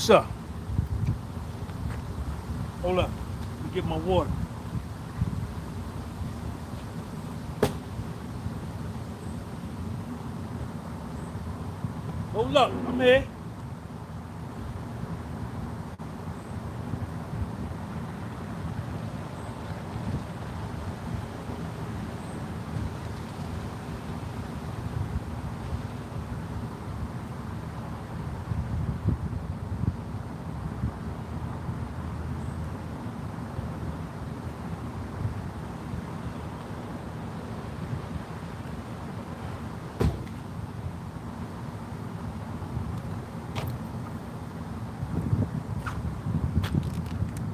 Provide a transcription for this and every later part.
What's up? Hold up. Let me get my water. Hold up. I'm here.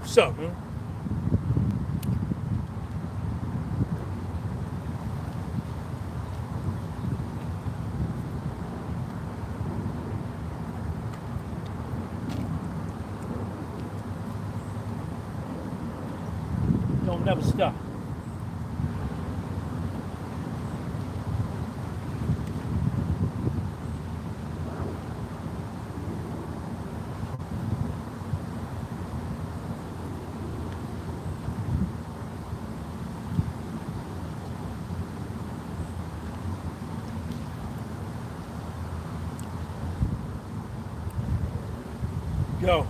What's up, man? Don't never stop. Yo.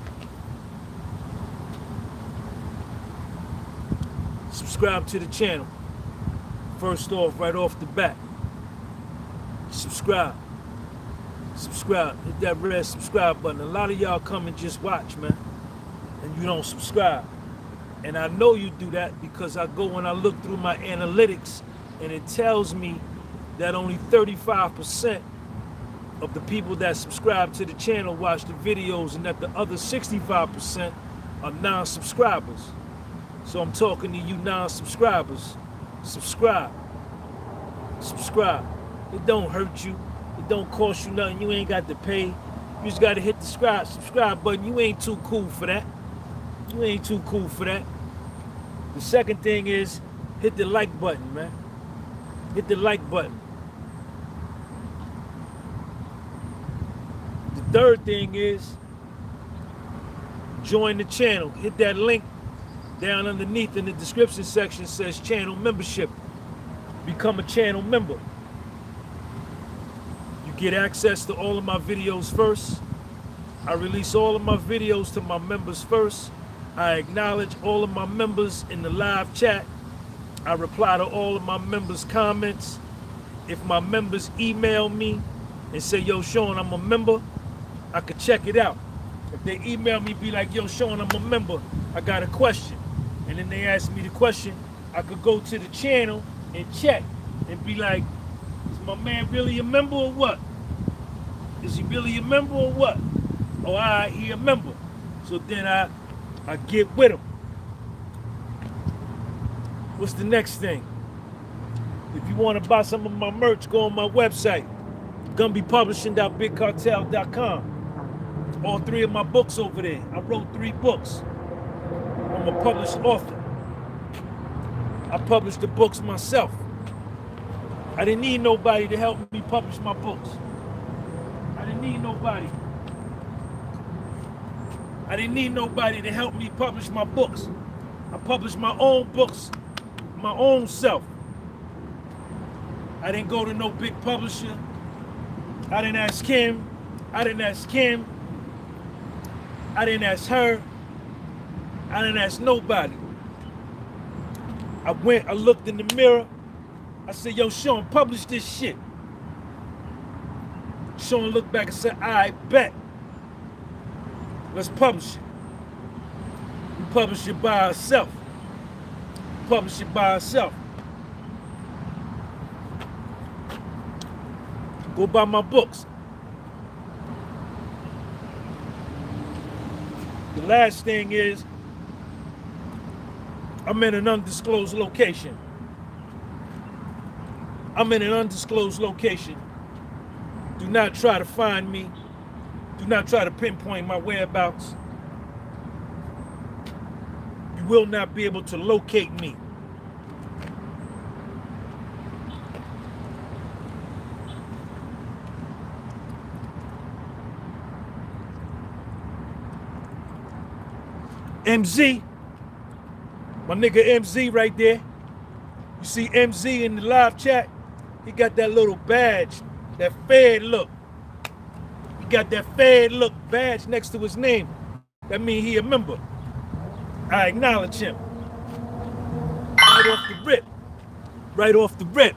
Subscribe to the channel. First off, right off the bat. Subscribe. Subscribe. Hit that red subscribe button. A lot of y'all come and just watch, man. And you don't subscribe. And I know you do that because I go and I look through my analytics and it tells me that only 35% of the people that subscribe to the channel watch the videos and that the other 65% are non-subscribers. So I'm talking to you non-subscribers. Subscribe. Subscribe. It don't hurt you. It don't cost you nothing. You ain't got to pay. You just got to hit the subscribe button. You ain't too cool for that. You ain't too cool for that. The second thing is hit the like button, man. Hit the like button. The third thing is join the channel. Hit that link down underneath in the description section. It says channel membership. Become a channel member. You get access to all of my videos first. I release all of my videos to my members first. I acknowledge all of my members in the live chat. I reply to all of my members' comments. If my members email me and say, yo, Sean, I'm a member, I could check it out. If they email me, be like, yo, Sean, I'm a member, I got a question. And then they ask me the question, I could go to the channel and check and be like, is my man really a member or what? Is he really a member or what? Oh, all right, he a member. So then I get with him. What's the next thing? If you want to buy some of my merch, go on my website, gunbypublishing.bigcartel.com. All 3 of my books over there. I wrote 3 books. I'm a published author. I published the books myself. I didn't need nobody to help me publish my books. I didn't need nobody. I didn't need nobody to help me publish my books. I published my own books, my own self. I didn't go to no big publisher. I didn't ask him. I didn't ask Kim. I didn't ask her. I didn't ask nobody. I looked in the mirror. I said, yo, Sean, publish this shit. Sean looked back and said, I bet. Let's publish it. We publish it by ourselves. Publish it by ourselves. Go buy my books. The last thing is, I'm in an undisclosed location. I'm in an undisclosed location. Do not try to find me. Do not try to pinpoint my whereabouts. You will not be able to locate me. MZ, my nigga MZ right there. You see MZ in the live chat? He got that little badge, that Fed look. He got that Fed look badge next to his name. That means he a member. I acknowledge him. Right off the rip. Right off the rip.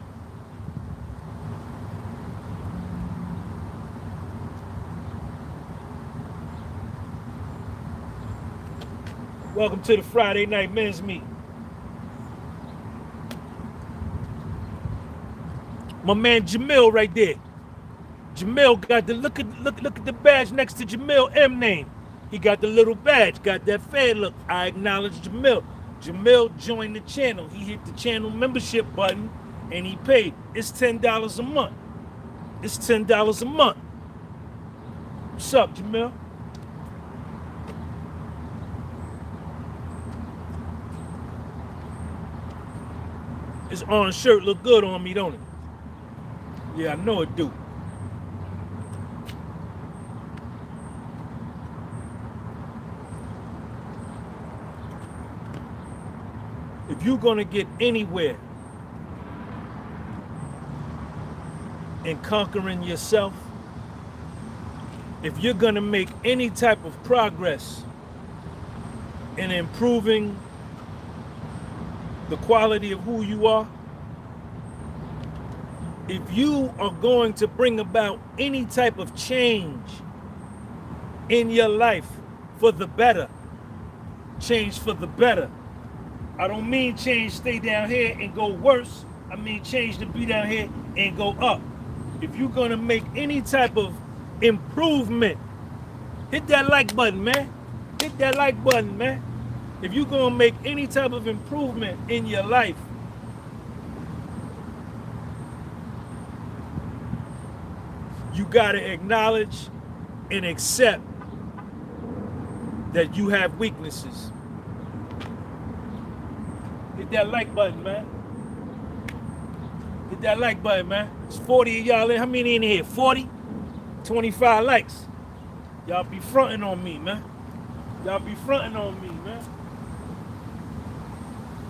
Welcome to the Friday Night Men's Meet. My man Jamil right there. Jamil got the look at the badge next to Jamil M name. He got the little badge, got that Fed look. I acknowledge Jamil. Jamil joined the channel. He hit the channel membership button and he paid. It's $10 a month. It's $10 a month. What's up, Jamil? This orange shirt look good on me, don't it? Yeah, I know it do. If you're gonna get anywhere in conquering yourself, if you're gonna make any type of progress in improving the quality of who you are, if you are going to bring about any type of change in your life for the better, change for the better. I don't mean change stay down here and go worse. I mean change to be down here and go up. If you're gonna make any type of improvement, hit that like button, man. Hit that like button, man. If you're gonna make any type of improvement in your life, you gotta acknowledge and accept that you have weaknesses. Hit that like button, man. Hit that like button, man. It's 40 of y'all in. How many in here? 40? 25 likes. Y'all be fronting on me, man. Y'all be fronting on me, man.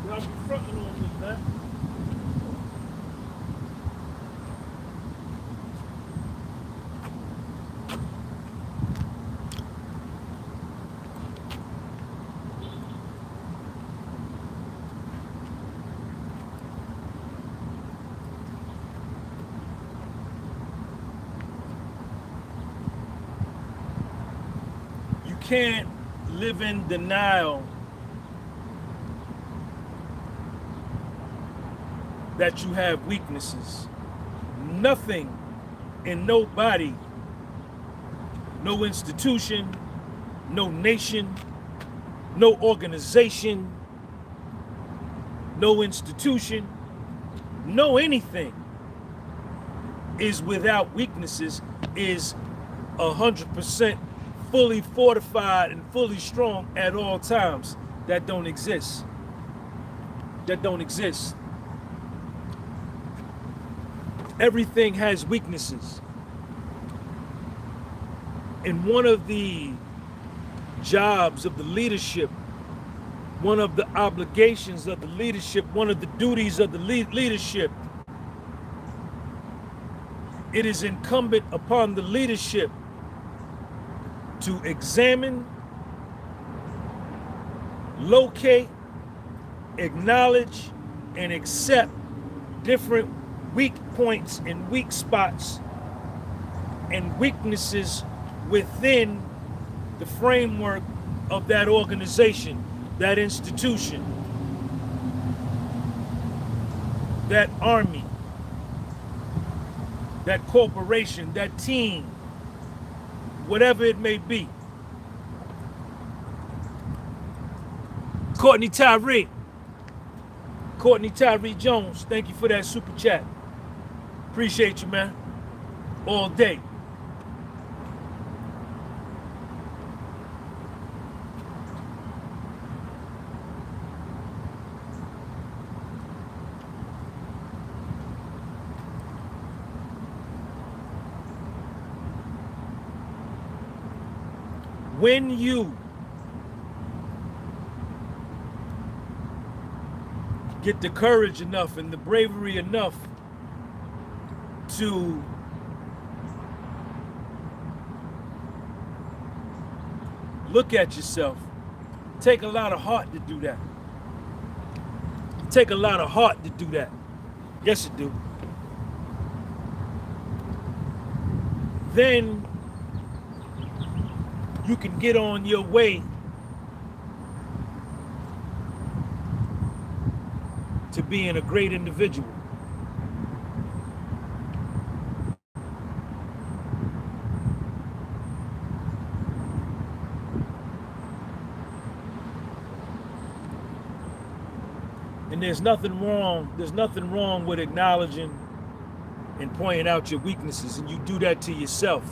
Y'all be fronting on me, man. You can't live in denial that you have weaknesses. Nothing and nobody, no institution, no nation, no organization, no institution, no anything is without weaknesses, is 100% fully fortified and fully strong at all times. That don't exist. That don't exist. Everything has weaknesses. And one of the jobs of the leadership, one of the obligations of the leadership, one of the duties of the leadership, it is incumbent upon the leadership to examine, locate, acknowledge, and accept different weak points and weak spots and weaknesses within the framework of that organization, that institution, that army, that corporation, that team, whatever it may be. Courtney Tyree Jones, thank you for that super chat. Appreciate you, man. All day. When you get the courage enough and the bravery enough to look at yourself. Take a lot of heart to do that. Take a lot of heart to do that. Yes, it do. Then you can get on your way to being a great individual. And there's nothing wrong with acknowledging and pointing out your weaknesses, and you do that to yourself.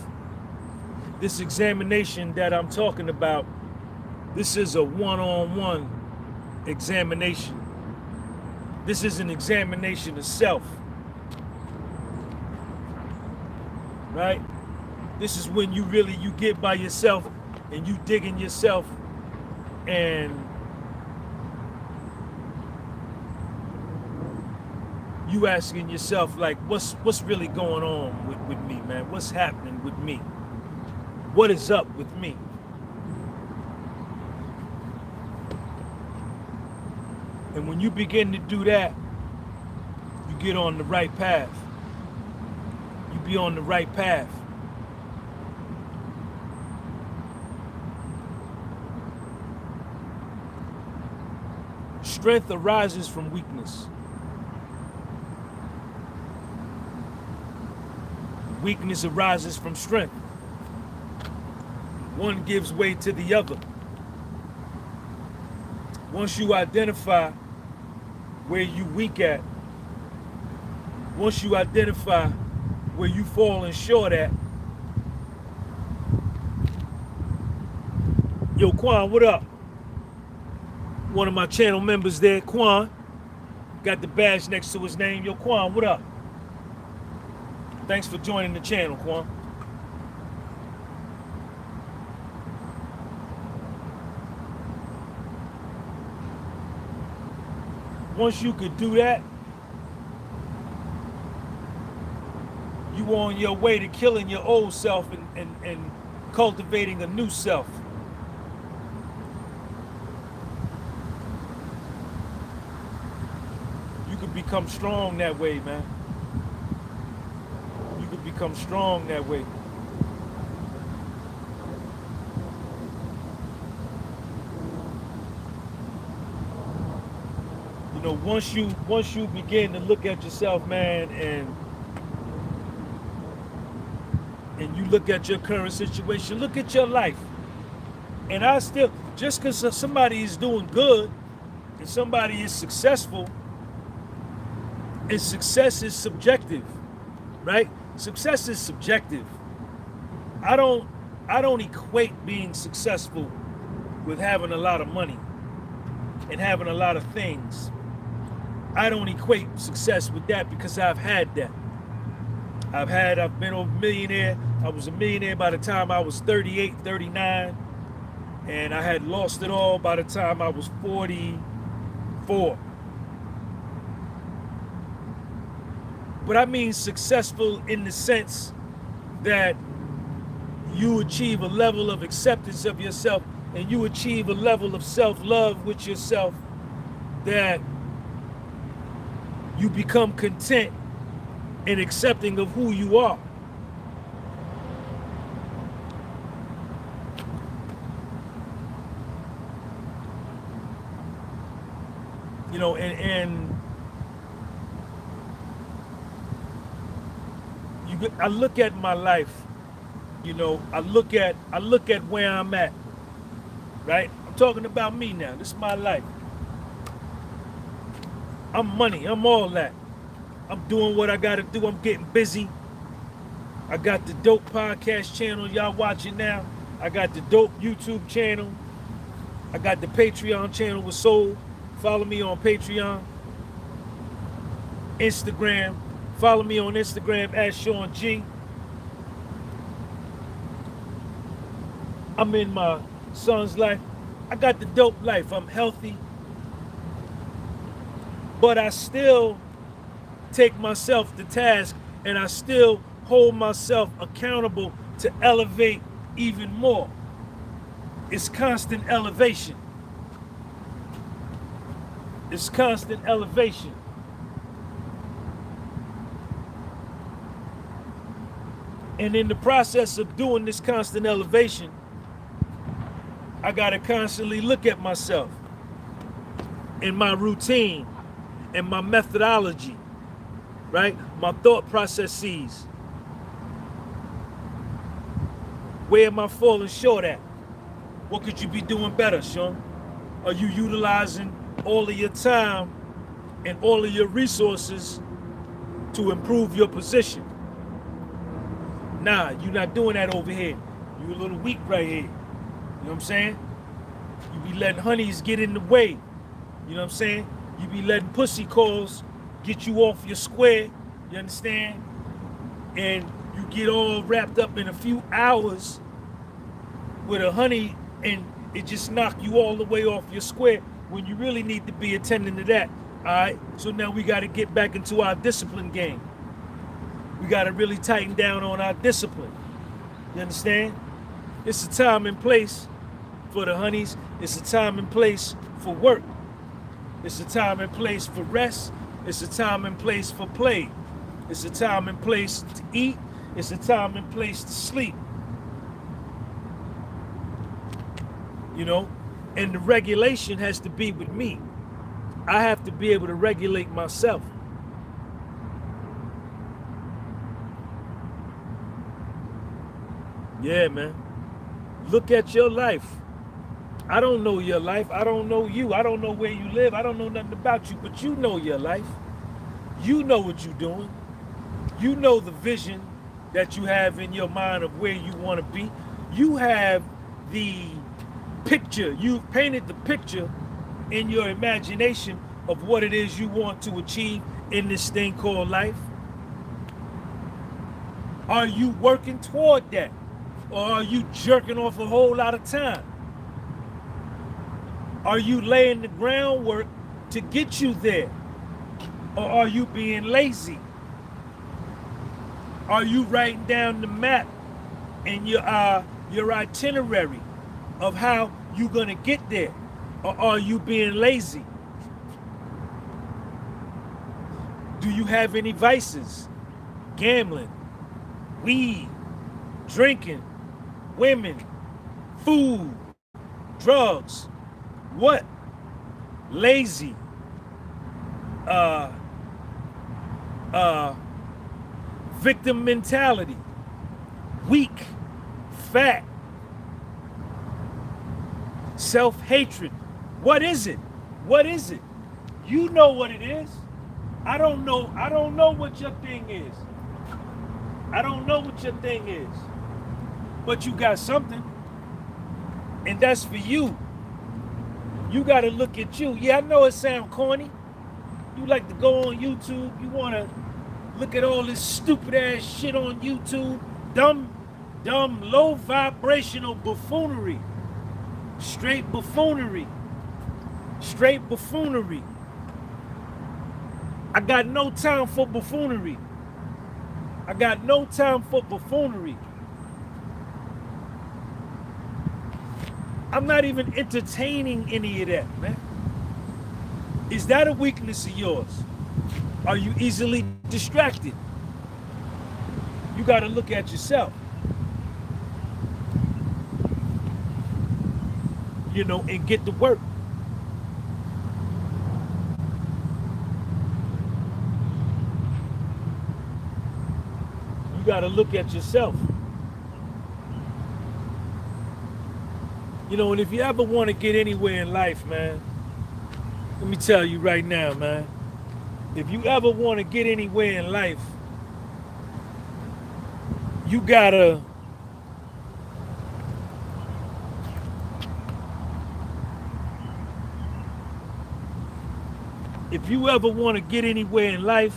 This examination that I'm talking about, this is a one-on-one examination. This is an examination of self, right? This is when you get by yourself and you dig in yourself and you asking yourself, like, what's really going on with me, man? What's happening with me? What is up with me? And when you begin to do that, you get on the right path. You be on the right path. Strength arises from weakness. Weakness arises from strength. One gives way to the other. Once you identify where you weak at, once you identify where you falling short at. Yo, Quan, what up? One of my channel members there, Quan, got the badge next to his name. Yo, Quan, what up? Thanks for joining the channel, Quan. Once you could do that, you on your way to killing your old self and cultivating a new self. You could become strong that way, man. You could become strong that way. You know, once you begin to look at yourself, man, and you look at your current situation, look at your life. And I still, just because somebody is doing good and somebody is successful, and success is subjective, right? Success is subjective. I don't equate being successful with having a lot of money and having a lot of things. I don't equate success with that because I've had that. I've been a millionaire. I was a millionaire by the time I was 38, 39. And I had lost it all by the time I was 44. But I mean successful in the sense that you achieve a level of acceptance of yourself and you achieve a level of self-love with yourself that you become content and accepting of who you are. You know, I look at my life, you know, I look at where I'm at, right? I'm talking about me now. This is my life. I'm money, I'm all that. I'm doing what I gotta do. I'm getting busy. I got the dope podcast channel y'all watching now. I got the dope YouTube channel. I got the Patreon channel with Soul. Follow me on Patreon. Instagram. Follow me on Instagram at Sean G. I'm in my son's life. I got the dope life. I'm healthy. but I still take myself to task, and I still hold myself accountable to elevate even more. It's constant elevation. It's constant elevation. And in the process of doing this constant elevation, I gotta constantly look at myself and my routine and my methodology, right? My thought processes. Where am I falling short at? What could you be doing better, Sean? Are you utilizing all of your time and all of your resources to improve your position? Nah, you're not doing that over here. You're a little weak right here. You know what I'm saying? You be letting honeys get in the way. You know what I'm saying? You be letting pussy calls get you off your square. You understand? And you get all wrapped up in a few hours with a honey, and it just knock you all the way off your square when you really need to be attending to that. All right? So now we got to get back into our discipline game. We got to really tighten down on our discipline. You understand? It's a time and place for the honeys. It's a time and place for work. It's a time and place for rest. It's a time and place for play. It's a time and place to eat. It's a time and place to sleep. You know? And the regulation has to be with me. I have to be able to regulate myself. Yeah, man. Look at your life. I don't know your life. I don't know you. I don't know where you live. I don't know nothing about you, but you know your life. You know what you're doing. You know the vision that you have in your mind of where you want to be. You have the picture. You've painted the picture in your imagination of what it is you want to achieve in this thing called life. Are you working toward that? Or are you jerking off a whole lot of time? Are you laying the groundwork to get you there? Or are you being lazy? Are you writing down the map and your itinerary of how you're gonna get there? Or are you being lazy? Do you have any vices? Gambling, weed, drinking, women, food, drugs, what? Lazy, victim mentality, weak, fat, self-hatred. What is it? What is it? You know what it is. I don't know what your thing is. I don't know what your thing is. But you got something. And that's for you. You got to look at you. Yeah, I know it sounds corny. You like to go on YouTube. You want to look at all this stupid ass shit on YouTube. Dumb, low vibrational buffoonery. Straight buffoonery. Straight buffoonery. I got no time for buffoonery. I got no time for buffoonery. I'm not even entertaining any of that, man. Is that a weakness of yours? Are you easily distracted? You got to look at yourself. You know, and get to work. You got to look at yourself. You know, and if you ever want to get anywhere in life, man, let me tell you right now, man. If you ever want to get anywhere in life, you gotta if you ever want to get anywhere in life,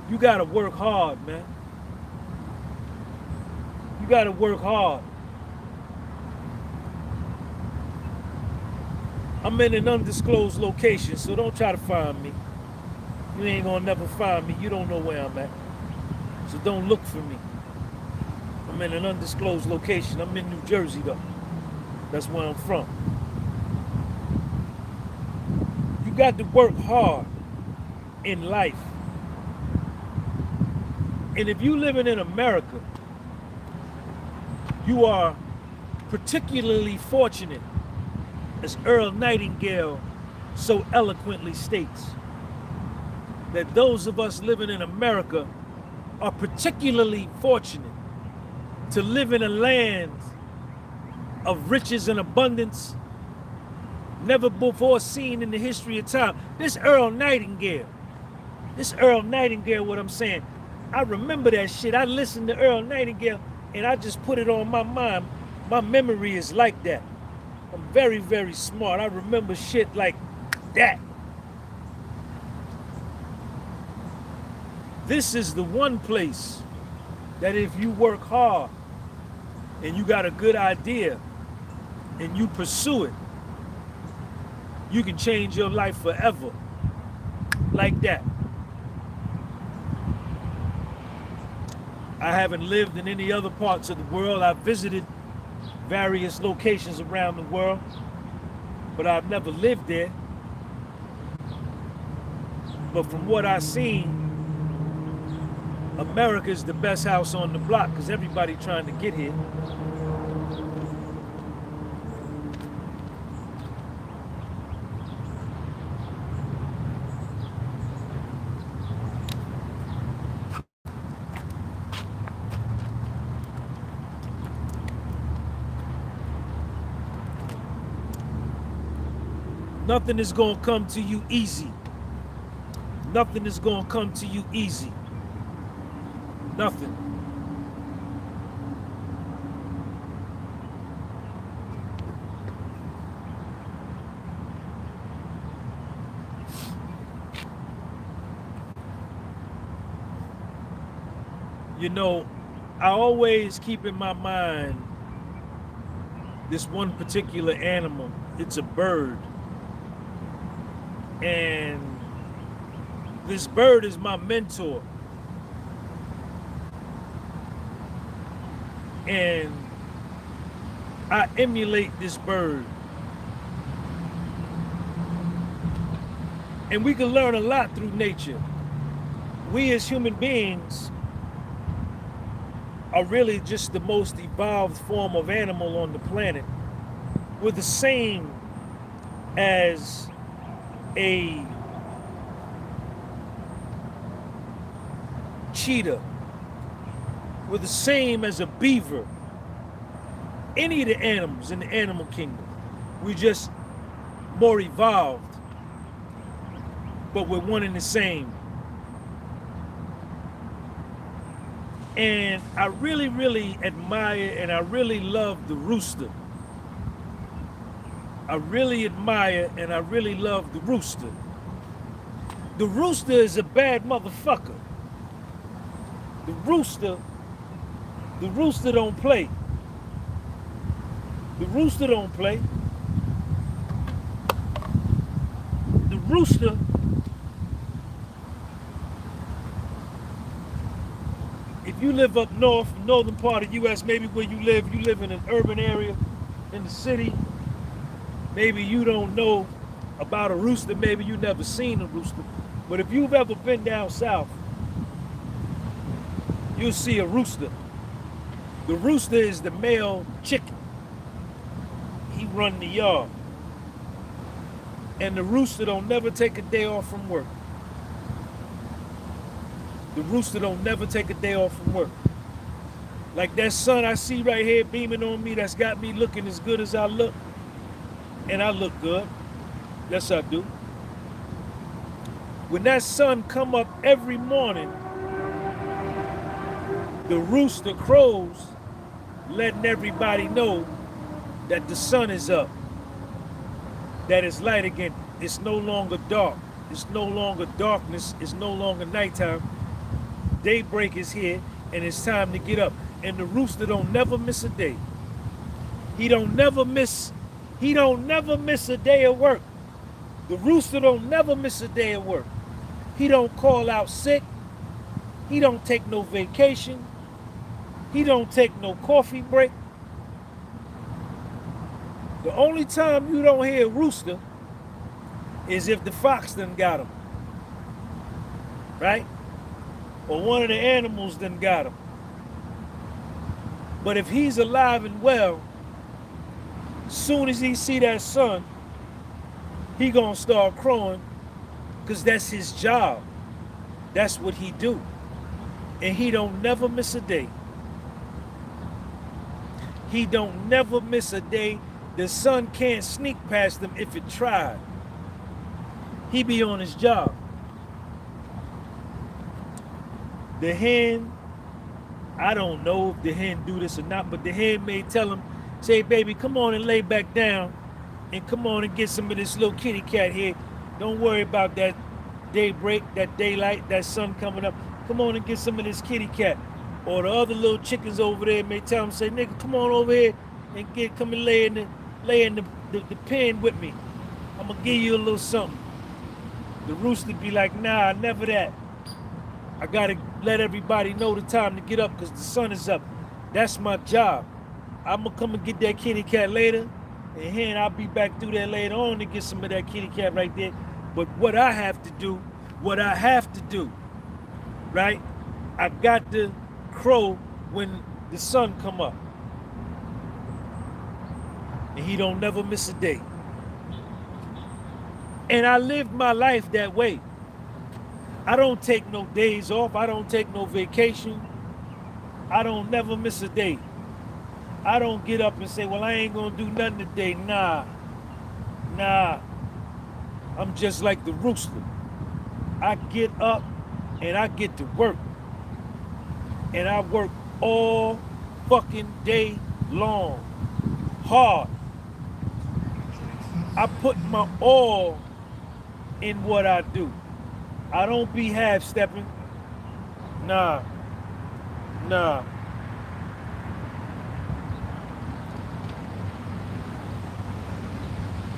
you gotta work hard, man. You gotta work hard. I'm in an undisclosed location, so don't try to find me. You ain't gonna never find me. You don't know where I'm at. So don't look for me. I'm in an undisclosed location. I'm in New Jersey though. That's where I'm from. You got to work hard in life. And if you living in America, you are particularly fortunate, as Earl Nightingale so eloquently states, that those of us living in America are particularly fortunate to live in a land of riches and abundance never before seen in the history of time. This Earl Nightingale, what I'm saying, I remember that shit. I listened to Earl Nightingale and I just put it on my mind. My memory is like that. I'm very, very smart. I remember shit like that. This is the one place that if you work hard and you got a good idea and you pursue it, you can change your life forever. Like that. I haven't lived in any other parts of the world. I've visited various locations around the world, but I've never lived there. But from what I've seen, America is the best house on the block because everybody trying to get here. Nothing is going to come to you easy. Nothing is going to come to you easy. Nothing. You know, I always keep in my mind this one particular animal. It's a bird. And this bird is my mentor. And I emulate this bird. And we can learn a lot through nature. We as human beings are really just the most evolved form of animal on the planet. We're the same as a cheetah. We're the same as a beaver. Any of the animals in the animal kingdom. We're just more evolved. But we're one and the same. And I really, really admire and I really love the rooster. I really admire and I really love the rooster. The rooster is a bad motherfucker. The rooster don't play. The rooster don't play. The rooster if you live up north, northern part of the U.S., maybe where you live in an urban area in the city, maybe you don't know about a rooster, maybe you never seen a rooster. But if you've ever been down south, you'll see a rooster. The rooster is the male chicken. He run the yard. And the rooster don't never take a day off from work. The rooster don't never take a day off from work. Like that sun I see right here beaming on me, that's got me looking as good as I look. And I look good. Yes, I do. When that sun come up every morning, the rooster crows, letting everybody know that the sun is up, that it's light again. It's no longer dark. It's no longer darkness. It's no longer nighttime. Daybreak is here, and it's time to get up. And the rooster don't never miss a day. He don't never miss He don't never miss a day of work. The rooster don't never miss a day of work. He don't call out sick. He don't take no vacation. He don't take no coffee break. The only time you don't hear rooster is if the fox done got him, right? Or one of the animals done got him. But if he's alive and well, soon as he see that sun, he gonna start crowing, because that's his job. That's what he do. And he don't never miss a day. He don't never miss a day. The sun can't sneak past him if it tried. He be on his job. The hen, I don't know if the hen do this or not, but the hen may tell him, say, baby, come on and lay back down and come on and get some of this little kitty cat here. Don't worry about that daybreak, that daylight, that sun coming up. Come on and get some of this kitty cat. Or the other little chickens over there may tell him, say, nigga, come on over here and come and lay in the pen with me. I'm gonna give you a little something. The rooster be like, nah, never that. I gotta let everybody know the time to get up because the sun is up. That's my job. I'm gonna come and get that kitty cat later, and then I'll be back through there later on to get some of that kitty cat right there. But what I have to do, right? I got to crow when the sun come up. And he don't never miss a day. And I lived my life that way. I don't take no days off. I don't take no vacation. I don't never miss a day. I don't get up and say, well, I ain't gonna do nothing today. Nah. I'm just like the rooster. I get up and I get to work. And I work all fucking day long. Hard. I put my all in what I do. I don't be half-stepping. Nah.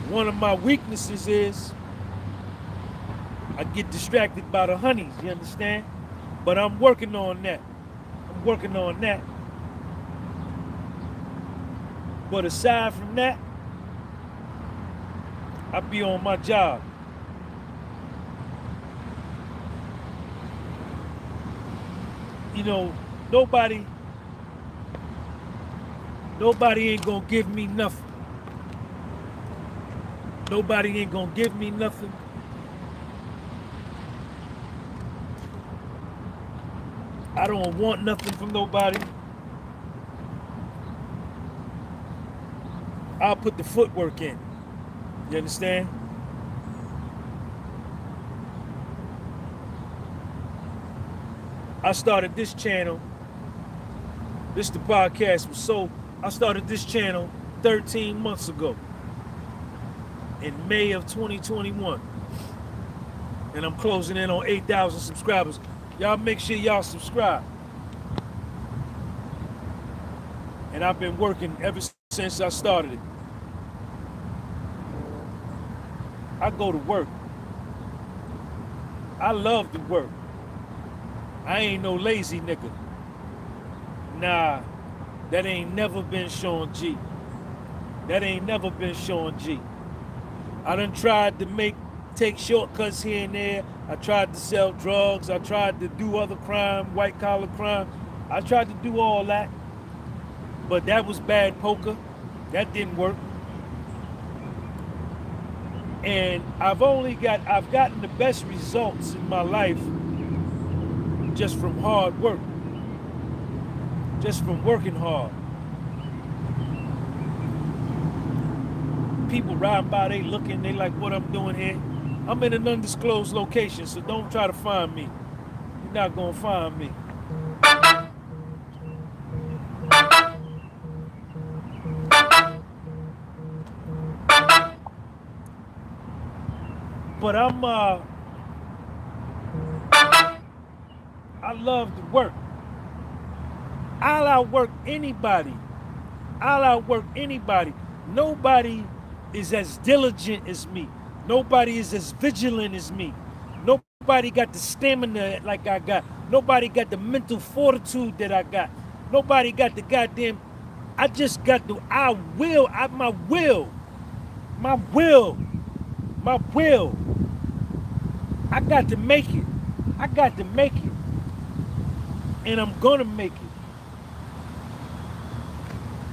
One of my weaknesses is I get distracted by the honeys, you understand? But I'm working on that. But aside from that, I be on my job. You know, nobody ain't gonna give me nothing. Nobody ain't gonna give me nothing. I don't want nothing from nobody. I'll put the footwork in. You understand? I started this channel. The podcast was so. I started this channel 13 months ago. In May of 2021. And I'm closing in on 8,000 subscribers. Y'all make sure y'all subscribe. And I've been working ever since I started it. I go to work. I love to work. I ain't no lazy nigga. Nah, that ain't never been Sean G. I done tried to take shortcuts here and there. I tried to sell drugs. I tried to do other crime, white collar crime. I tried to do all that. But that was bad poker. That didn't work. And I've gotten the best results in my life just from hard work. Just from working hard. People riding by, they looking, they like what I'm doing here. I'm in an undisclosed location, so don't try to find me. You're not gonna find me. But I love to work. I'll outwork anybody. Nobody is as diligent as me. Nobody is as vigilant as me. Nobody got the stamina like I got. Nobody got the mental fortitude that I got. Nobody got the goddamn. I just got the my will. I got to make it. I got to make it. And I'm gonna make it.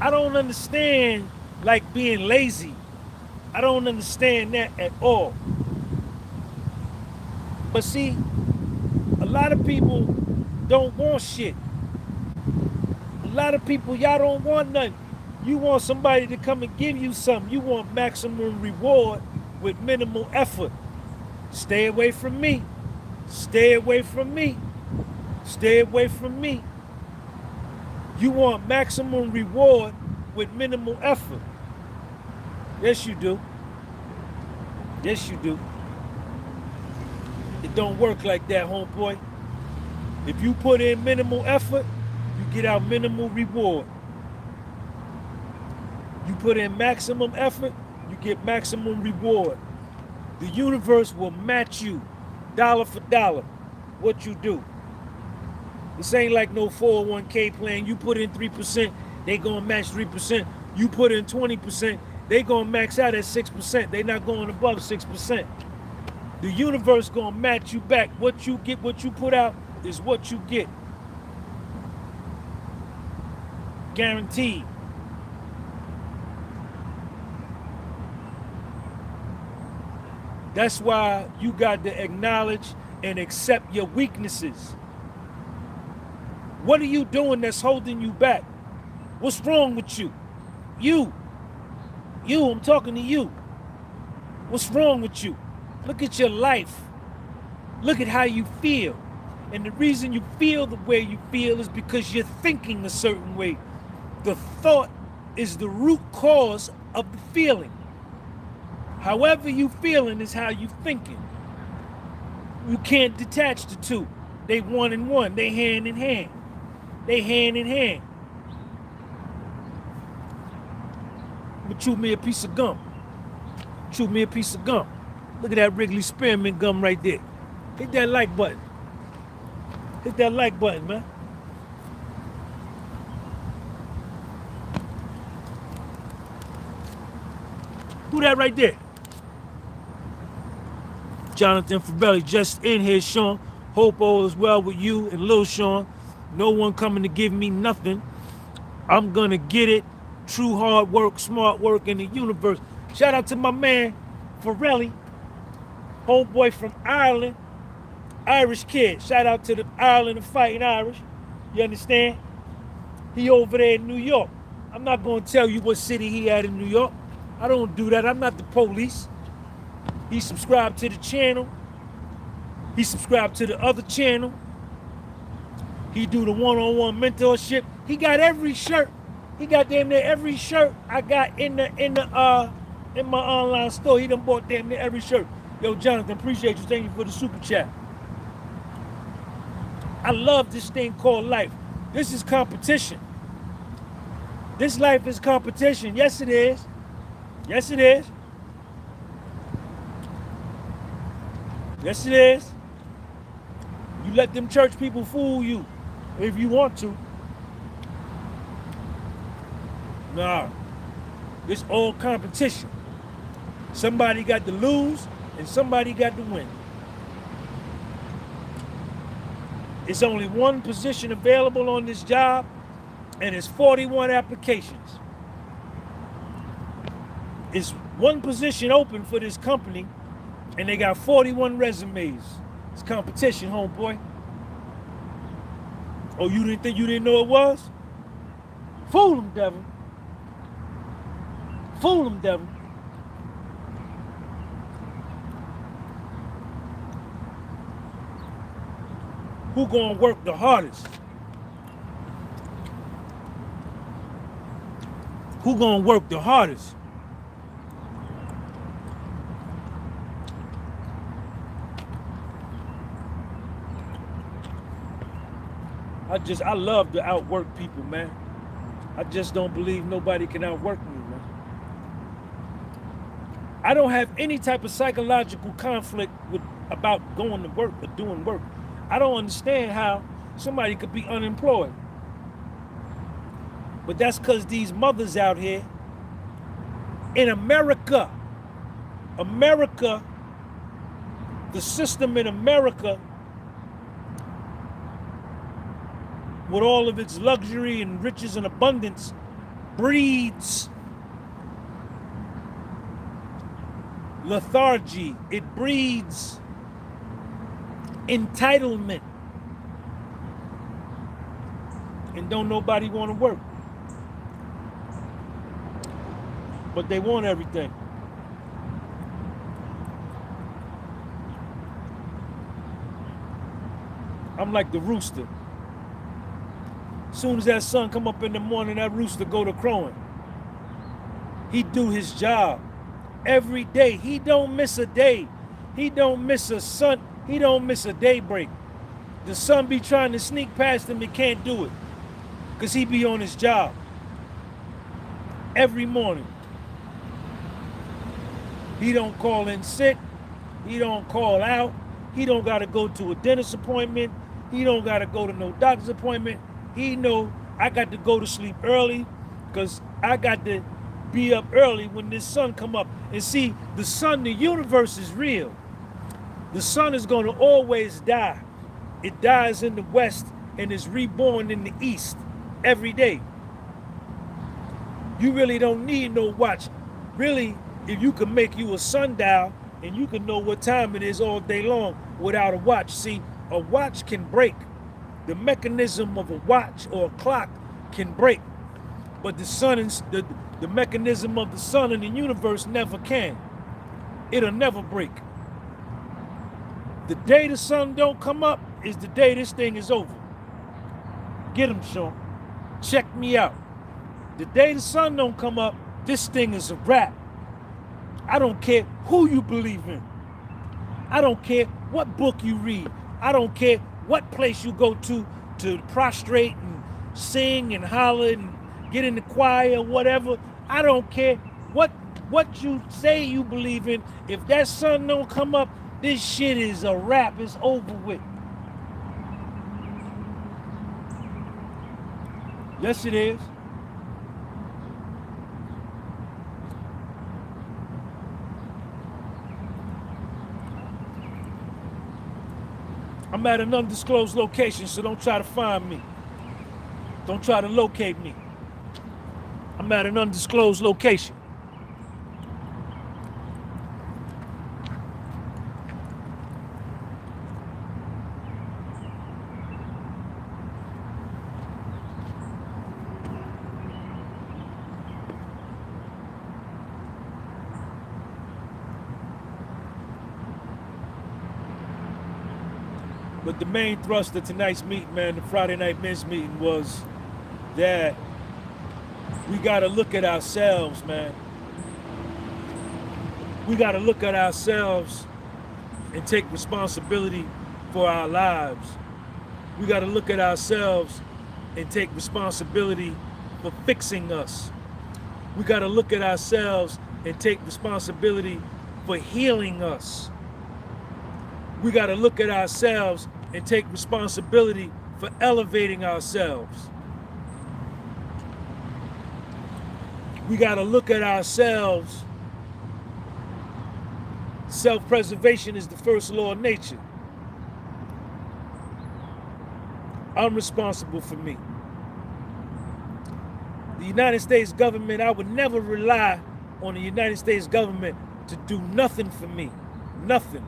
I don't understand like being lazy. I don't understand that at all. But see, a lot of people don't want shit. A lot of people, y'all don't want nothing. You want somebody to come and give you something. You want maximum reward with minimal effort. Stay away from me. Stay away from me. Stay away from me. You want maximum reward with minimal effort. Yes, you do. Yes, you do. It don't work like that, homeboy. If you put in minimal effort, you get out minimal reward. You put in maximum effort, you get maximum reward. The universe will match you dollar for dollar what you do. This ain't like no 401k plan. You put in 3%, they gonna match 3%. You put in 20%, they gonna max out at 6%. They not going above 6%. The universe gonna match you back. What you get, what you put out is what you get. Guaranteed. That's why you got to acknowledge and accept your weaknesses. What are you doing that's holding you back? What's wrong with you? You, I'm talking to you. What's wrong with you? Look at your life. Look at how you feel. And the reason you feel the way you feel is because you're thinking a certain way. The thought is the root cause of the feeling. However you feeling is how you thinking. You can't detach the two. They one and one. They hand in hand. They hand in hand. But chew me a piece of gum. Chew me a piece of gum. Look at that Wrigley Spearmint gum right there. Hit that like button. Hit that like button, man. Who that right there? Jonathan Fabelli just in here, Sean. Hope all is well with you and Lil Sean. No one coming to give me nothing. I'm gonna get it. True hard work, smart work in the universe. Shout out to my man, Farrelly. Homeboy from Ireland. Irish kid. Shout out to the Ireland of Fighting Irish. You understand? He over there in New York. I'm not gonna tell you what city he at in New York. I don't do that. I'm not the police. He subscribed to the channel. He subscribed to the other channel. He do the one-on-one mentorship. He got every shirt. He got damn near every shirt I got in my online store. He done bought damn near every shirt. Yo, Jonathan, appreciate you. Thank you for the super chat. I love this thing called life. This is competition. This life is competition. Yes, it is. Yes, it is. Yes, it is. You let them church people fool you if you want to. Nah, it's all competition. Somebody got to lose and somebody got to win. It's only one position available on this job and it's 41 applications. It's one position open for this company and they got 41 resumes. It's competition, homeboy. Oh, you didn't know it was? Fool them, devil. Fool them, devil. Who gonna work the hardest? Who gonna work the hardest? I love to outwork people, man. I just don't believe nobody can outwork me, man. I don't have any type of psychological conflict about going to work or doing work. I don't understand how somebody could be unemployed. But that's because these mothers out here in America, the system in America, with all of its luxury and riches and abundance, breeds lethargy. It breeds entitlement. And don't nobody want to work. But they want everything. I'm like the rooster. As soon as that sun come up in the morning, that rooster go to crowing. He do his job every day. He don't miss a day. He don't miss a sun. He don't miss a daybreak. The sun be trying to sneak past him and can't do it because he be on his job every morning. He don't call in sick. He don't call out. He don't got to go to a dentist appointment. He don't got to go to no doctor's appointment. He know I got to go to sleep early because I got to be up early when this sun come up. And see, the sun, the universe is real. The sun is going to always die. It dies in the west and is reborn in the east every day. You really don't need no watch. Really, if you can make you a sundial and you can know what time it is all day long without a watch. See, a watch can break. The mechanism of a watch or a clock can break, but the sun and the mechanism of the sun and the universe never can. It'll never break. The day the sun don't come up is the day this thing is over. Get him, Sean. Check me out. The day the sun don't come up, this thing is a wrap. I don't care who you believe in. I don't care what book you read. I don't care what place you go to prostrate and sing and holler and get in the choir or whatever. I don't care what you say you believe in. If that sun don't come up, this shit is a wrap. It's over with. Yes, it is. I'm at an undisclosed location, so don't try to find me. Don't try to locate me. I'm at an undisclosed location. But the main thrust of tonight's meeting, man, the Friday night men's meeting, was that we got to look at ourselves, man. We got to look at ourselves and take responsibility for our lives. We got to look at ourselves and take responsibility for fixing us. We got to look at ourselves and take responsibility for healing us. We got to look at ourselves and take responsibility for elevating ourselves. We got to look at ourselves. Self-preservation is the first law of nature. I'm responsible for me. The United States government, I would never rely on the United States government to do nothing for me. Nothing.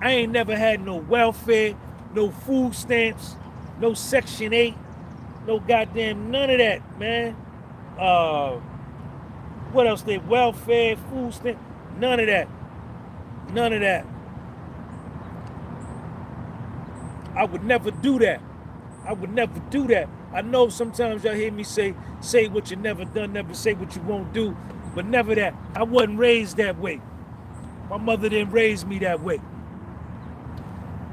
I ain't never had no welfare, no food stamps, no Section 8, no goddamn none of that, man. What else? They welfare, food stamp, none of that. None of that. I would never do that. I would never do that. I know sometimes y'all hear me say what you never done, never say what you won't do, but never that. I wasn't raised that way. My mother didn't raise me that way.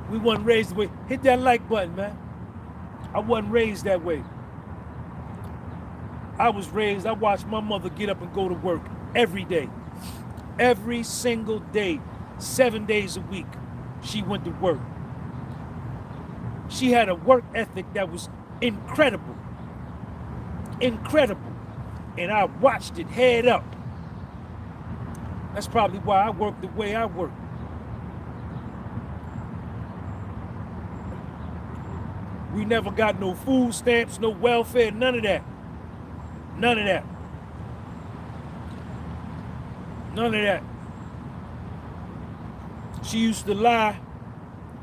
We wasn't raised that way. Hit that like button, man. I wasn't raised that way. I was raised, I watched my mother get up and go to work every day. Every single day, 7 days a week, she went to work. She had a work ethic that was incredible. Incredible. And I watched it head up. That's probably why I work the way I work. We never got no food stamps, no welfare, none of that. None of that. None of that. She used to lie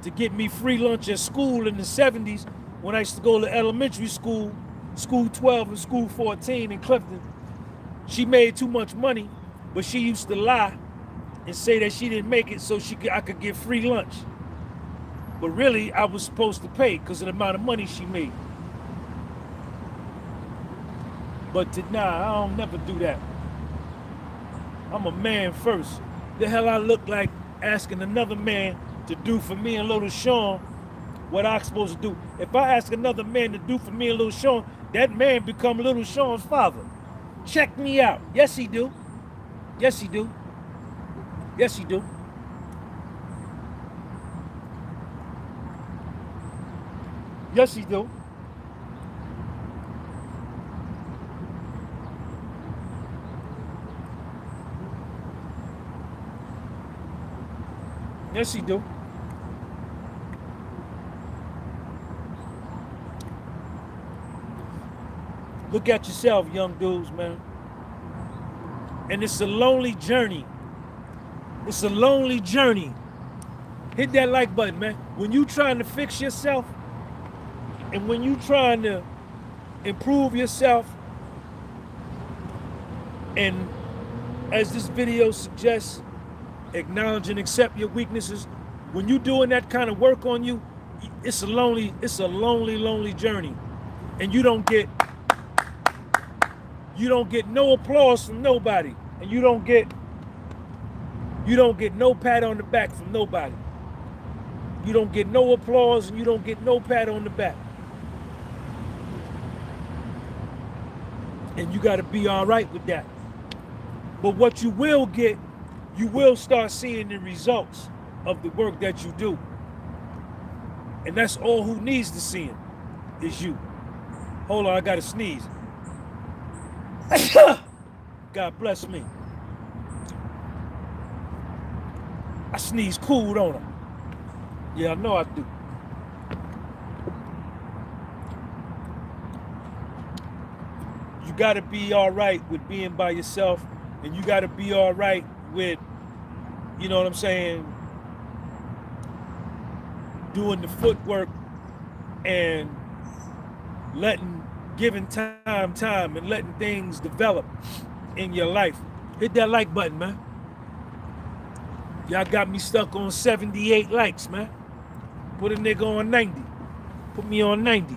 to get me free lunch at school in the 70s when I used to go to elementary school, school 12 and school 14 in Clifton. She made too much money, but she used to lie and say that she didn't make it so I could get free lunch. But really, I was supposed to pay because of the amount of money she made. But nah, I don't never do that. I'm a man first. The hell I look like asking another man to do for me and little Sean what I'm supposed to do. If I ask another man to do for me and little Sean, that man become little Sean's father. Check me out. Yes, he do. Yes, he do. Yes, he do. Yes, he do. Yes, he do. Look at yourself, young dudes, man. And it's a lonely journey. It's a lonely journey. Hit that like button, man. When you trying to fix yourself, and when you trying to improve yourself, and as this video suggests, acknowledge and accept your weaknesses. When you doing that kind of work on you, it's a lonely, lonely journey. And you don't get no applause from nobody. And you don't get no pat on the back from nobody. You don't get no applause and you don't get no pat on the back. And you got to be all right with that. But what you will get, you will start seeing the results of the work that you do. And that's all who needs to see it, is you. Hold on, I got to sneeze. God bless me. I sneeze cool, don't I? Yeah, I know I do. You got to be all right with being by yourself, and you got to be all right with, you know what I'm saying, doing the footwork and giving time and letting things develop in your life. Hit that like button, man. Y'all got me stuck on 78 likes, man. Put a nigga on 90. Put me on 90.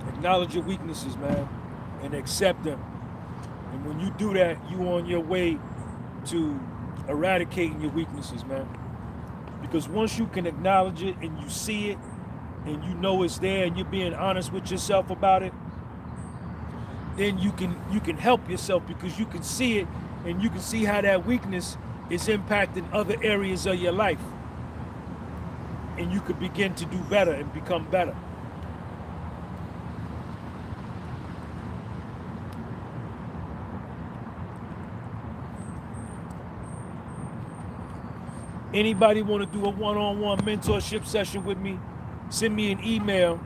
Acknowledge your weaknesses, man, and accept them. And when you do that, you on your way to eradicating your weaknesses, man. Because once you can acknowledge it and you see it and you know it's there and you're being honest with yourself about it, then you can help yourself because you can see it and you can see how that weakness is impacting other areas of your life. And you could begin to do better and become better. Anybody want to do a one-on-one mentorship session with me, send me an email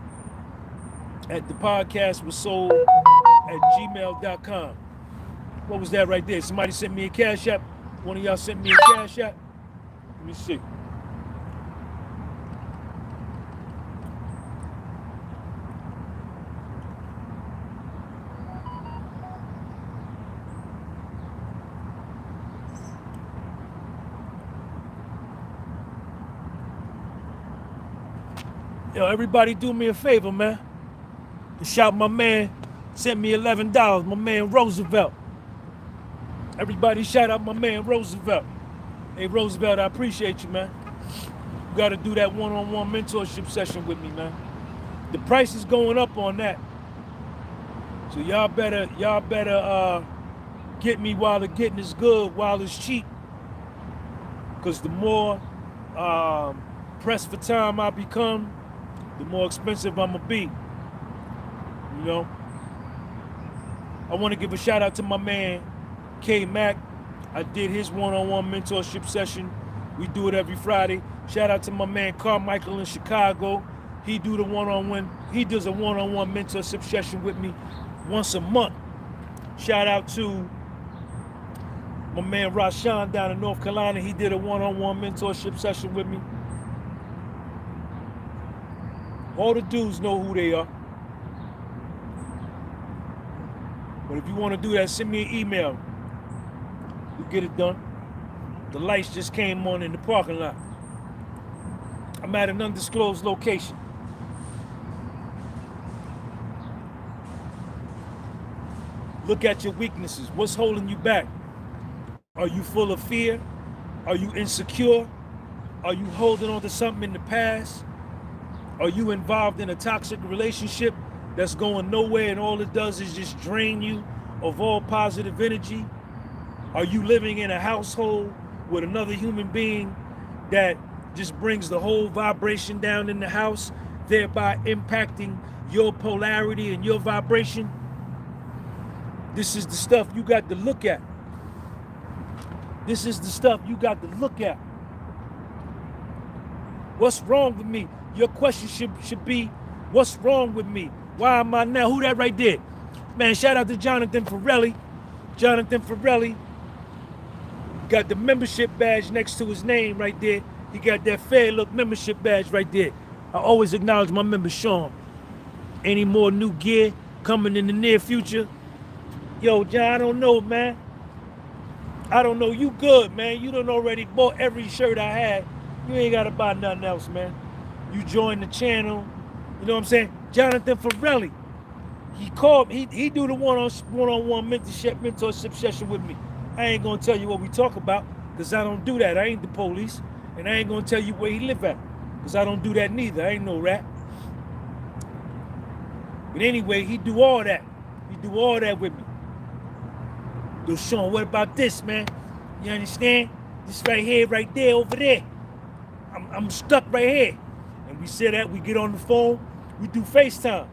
at thepodcastwassold@gmail.com. What was that right there? Somebody sent me a cash app? One of y'all sent me a cash app? Let me see. Yo, everybody do me a favor, man. And shout my man, sent me $11, my man Roosevelt. Everybody shout out my man Roosevelt. Hey Roosevelt, I appreciate you, man. You gotta do that one-on-one mentorship session with me, man. The price is going up on that. So y'all better get me while the getting is good, while it's cheap. Cause the more pressed for time I become, the more expensive I'ma be. You know? I wanna give a shout out to my man K Mac. I did his one-on-one mentorship session. We do it every Friday. Shout out to my man Carmichael in Chicago. He does a one-on-one mentorship session with me once a month. Shout out to my man Rashawn down in North Carolina. He did a one-on-one mentorship session with me. All the dudes know who they are. But if you want to do that, send me an email. We'll get it done. The lights just came on in the parking lot. I'm at an undisclosed location. Look at your weaknesses. What's holding you back? Are you full of fear? Are you insecure? Are you holding on to something in the past? Are you involved in a toxic relationship that's going nowhere and all it does is just drain you of all positive energy? Are you living in a household with another human being that just brings the whole vibration down in the house, thereby impacting your polarity and your vibration? This is the stuff you got to look at. This is the stuff you got to look at. What's wrong with me? Your question should be, what's wrong with me? Why am I now? Who that right there? Man, shout out to Jonathan Farrelly. Jonathan Farrelly got the membership badge next to his name right there. He got that Fair Look membership badge right there. I always acknowledge my member Sean. Any more new gear coming in the near future? Yo, John, I don't know, man. I don't know. You good, man. You done already bought every shirt I had. You ain't got to buy nothing else, man. You join the channel. You know what I'm saying? Jonathan Farrelly. He called me. He do the one-on-one mentorship session with me. I ain't going to tell you what we talk about because I don't do that. I ain't the police. And I ain't going to tell you where he live at because I don't do that neither. I ain't no rat. But anyway, he do all that. He do all that with me. Yo, Sean, what about this, man? You understand? This right here, right there, over there. I'm stuck right here. And we say that, we get on the phone, we do FaceTime.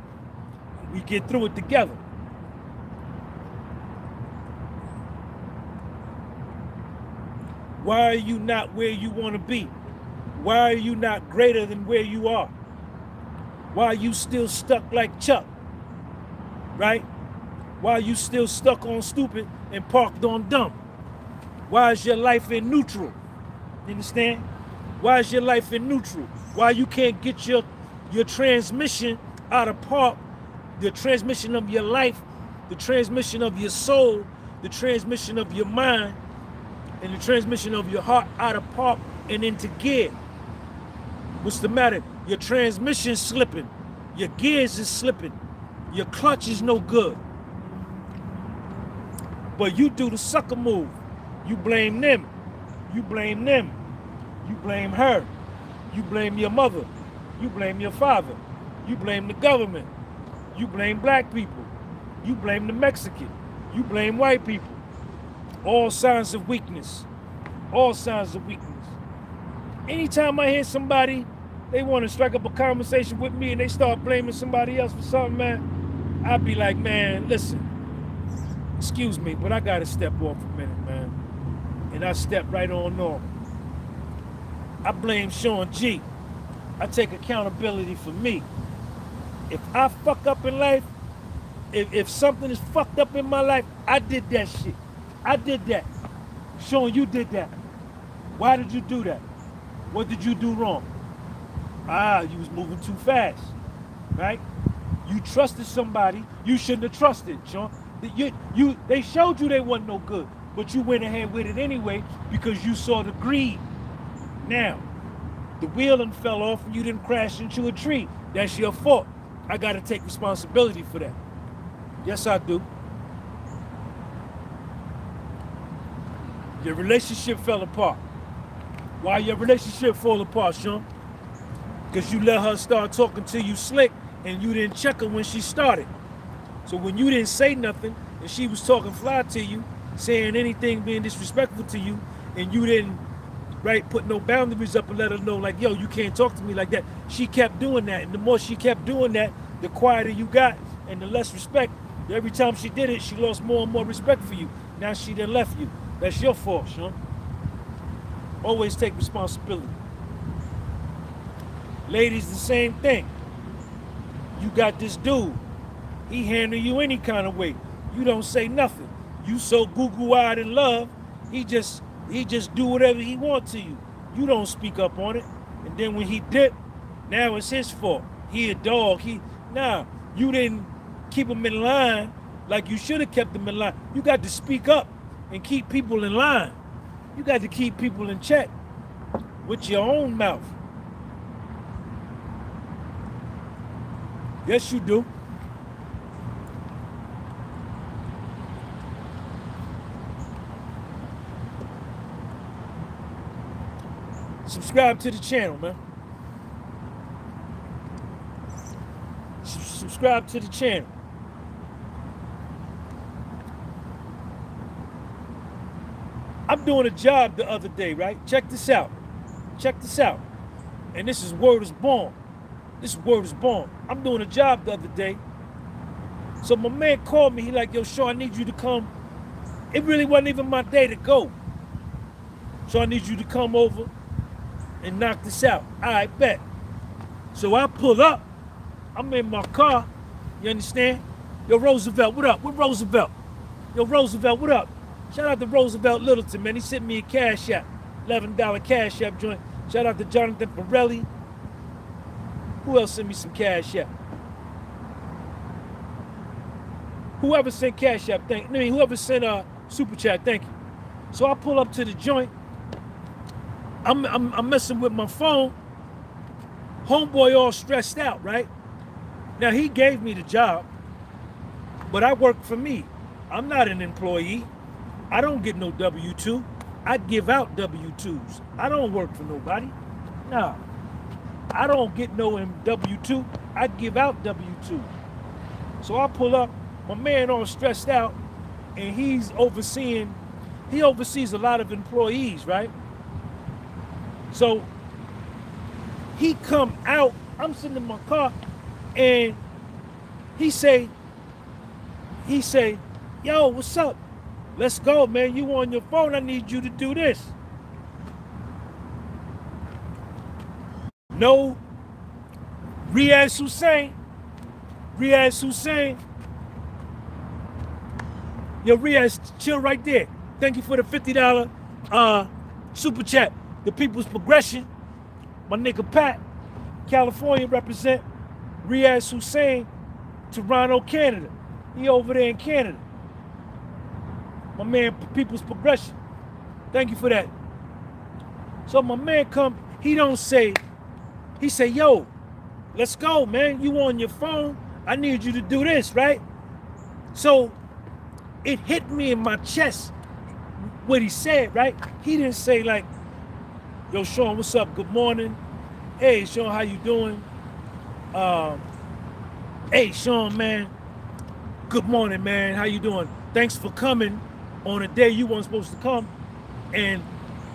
And we get through it together. Why are you not where you want to be? Why are you not greater than where you are? Why are you still stuck like Chuck? Right? Why are you still stuck on stupid and parked on dumb? Why is your life in neutral? You understand? Why is your life in neutral? Why you can't get your transmission out of park, the transmission of your life, the transmission of your soul, the transmission of your mind, and the transmission of your heart out of park and into gear? What's the matter? Your transmission's slipping. Your gears is slipping. Your clutch is no good. But you do the sucker move. You blame them. You blame them. You blame her. You blame your mother. You blame your father. You blame the government. You blame black people. You blame the Mexican. You blame white people. All signs of weakness. All signs of weakness. Anytime I hear somebody, they want to strike up a conversation with me and they start blaming somebody else for something, man, I'd be like, man, listen, excuse me, but I got to step off a minute, man. And I step right on off. I blame Sean G. I take accountability for me. If I fuck up in life, if something is fucked up in my life, I did that shit. I did that. Sean, you did that. Why did you do that? What did you do wrong? You was moving too fast, right? You trusted somebody you shouldn't have trusted, Sean. They showed you they wasn't no good, but you went ahead with it anyway because you saw the greed. Now, the wheel done fell off and you didn't crash into a tree. That's your fault. I got to take responsibility for that. Yes, I do. Your relationship fell apart. Why your relationship fall apart, Sean? Because you let her start talking to you slick and you didn't check her when she started. So when you didn't say nothing and she was talking fly to you, saying anything being disrespectful to you, and you didn't, right, put no boundaries up and let her know, like, yo, you can't talk to me like that. She kept doing that. And the more she kept doing that, the quieter you got and the less respect. Every time she did it, she lost more and more respect for you. Now she done left you. That's your fault, Sean. Always take responsibility. Ladies, the same thing. You got this dude. He handle you any kind of way. You don't say nothing. You so goo-goo-eyed in love, he just do whatever he wants to you. You don't speak up on it. And then when he dip, now it's his fault. He a dog. Nah, you didn't keep him in line like you should have kept him in line. You got to speak up and keep people in line. You got to keep people in check with your own mouth. Yes, you do. Subscribe to the channel, man. Subscribe to the channel. I'm doing a job the other day, right? Check this out. Check this out. And this is word is born. This word is born. I'm doing a job the other day. So my man called me. He like, yo, Sean, I need you to come. It really wasn't even my day to go. So I need you to come over and knock this out. All right, bet. So I pull up. I'm in my car. You understand? Yo, Roosevelt, what up? What Roosevelt? Yo, Roosevelt, what up? Shout out to Roosevelt Littleton, man. He sent me a Cash App, $11 Cash App joint. Shout out to Jonathan Pirelli. Who else sent me some Cash App? Whoever sent Cash App, whoever sent Super Chat, thank you. So I pull up to the joint. I'm messing with my phone. Homeboy all stressed out, right? Now he gave me the job, but I work for me. I'm not an employee. I don't get no W-2. I give out W-2s. I don't work for nobody. Nah, I don't get no W-2. I give out W-2. So I pull up, my man all stressed out, and he oversees a lot of employees, right? So he come out, I'm sitting in my car, and he say, yo, what's up? Let's go, man. You on your phone. I need you to do this. No. Riaz Hussein. Yo, Riaz, chill right there. Thank you for the $50 super chat. The People's Progression. My nigga Pat, California represent. Riaz Hussein, Toronto, Canada. He over there in Canada. My man, People's Progression. Thank you for that. So my man come, he say, yo, let's go, man. You on your phone. I need you to do this, right? So it hit me in my chest what he said, right? He didn't say like, yo, Sean, what's up? Good morning. Hey, Sean, how you doing? Hey, Sean, man. Good morning, man. How you doing? Thanks for coming on a day you weren't supposed to come. And,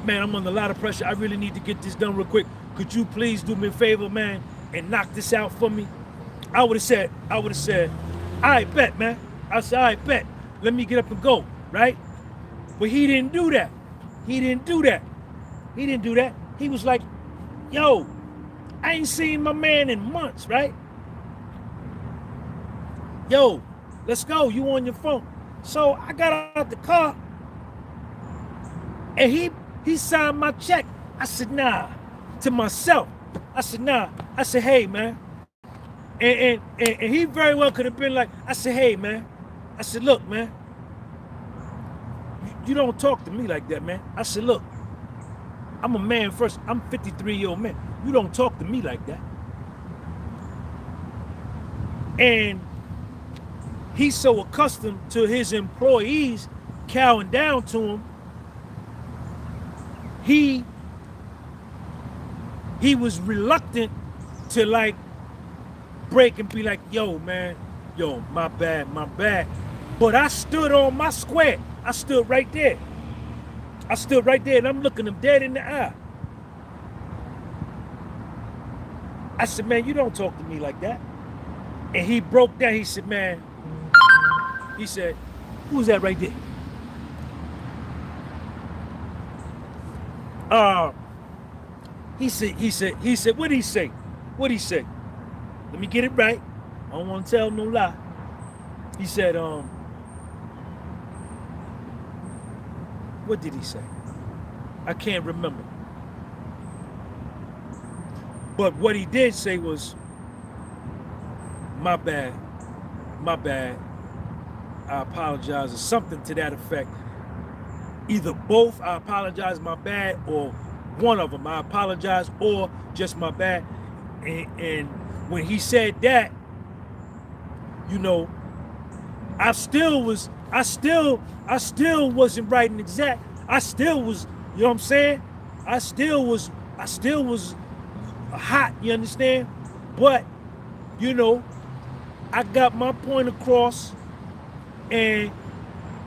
man, I'm under a lot of pressure. I really need to get this done real quick. Could you please do me a favor, man, and knock this out for me? I would have said, all right, bet, man. I said, all right, bet. Let me get up and go, right? But he didn't do that. He was like, yo, I ain't seen my man in months, right? Yo, let's go. You on your phone. So I got out the car and he signed my check. I said, nah, to myself. I said, nah. I said, hey, man. And he very well could have been like, I said, hey, man. I said, look, man. You don't talk to me like that, man. I said, look, I'm a man first. I'm a 53-year-old man. You don't talk to me like that. And he's so accustomed to his employees cowing down to him he was reluctant to like break and be like, yo, man, yo, my bad, my bad. But I stood on my square. I stood right there. I stood right there and I'm looking him dead in the eye. I said, man, you don't talk to me like that. And he broke down. He said, man, he said, who's that right there? He said, what'd he say? What'd he say? Let me get it right. I don't want to tell no lie. He said, what did he say? I can't remember. But what he did say was, my bad, I apologize, or something to that effect. Either both, I apologize, my bad, or one of them, I apologize, or just my bad. And when he said that, you know, I still wasn't writing exact. I still was, you know what I'm saying? I still was hot, you understand? But, you know, I got my point across, and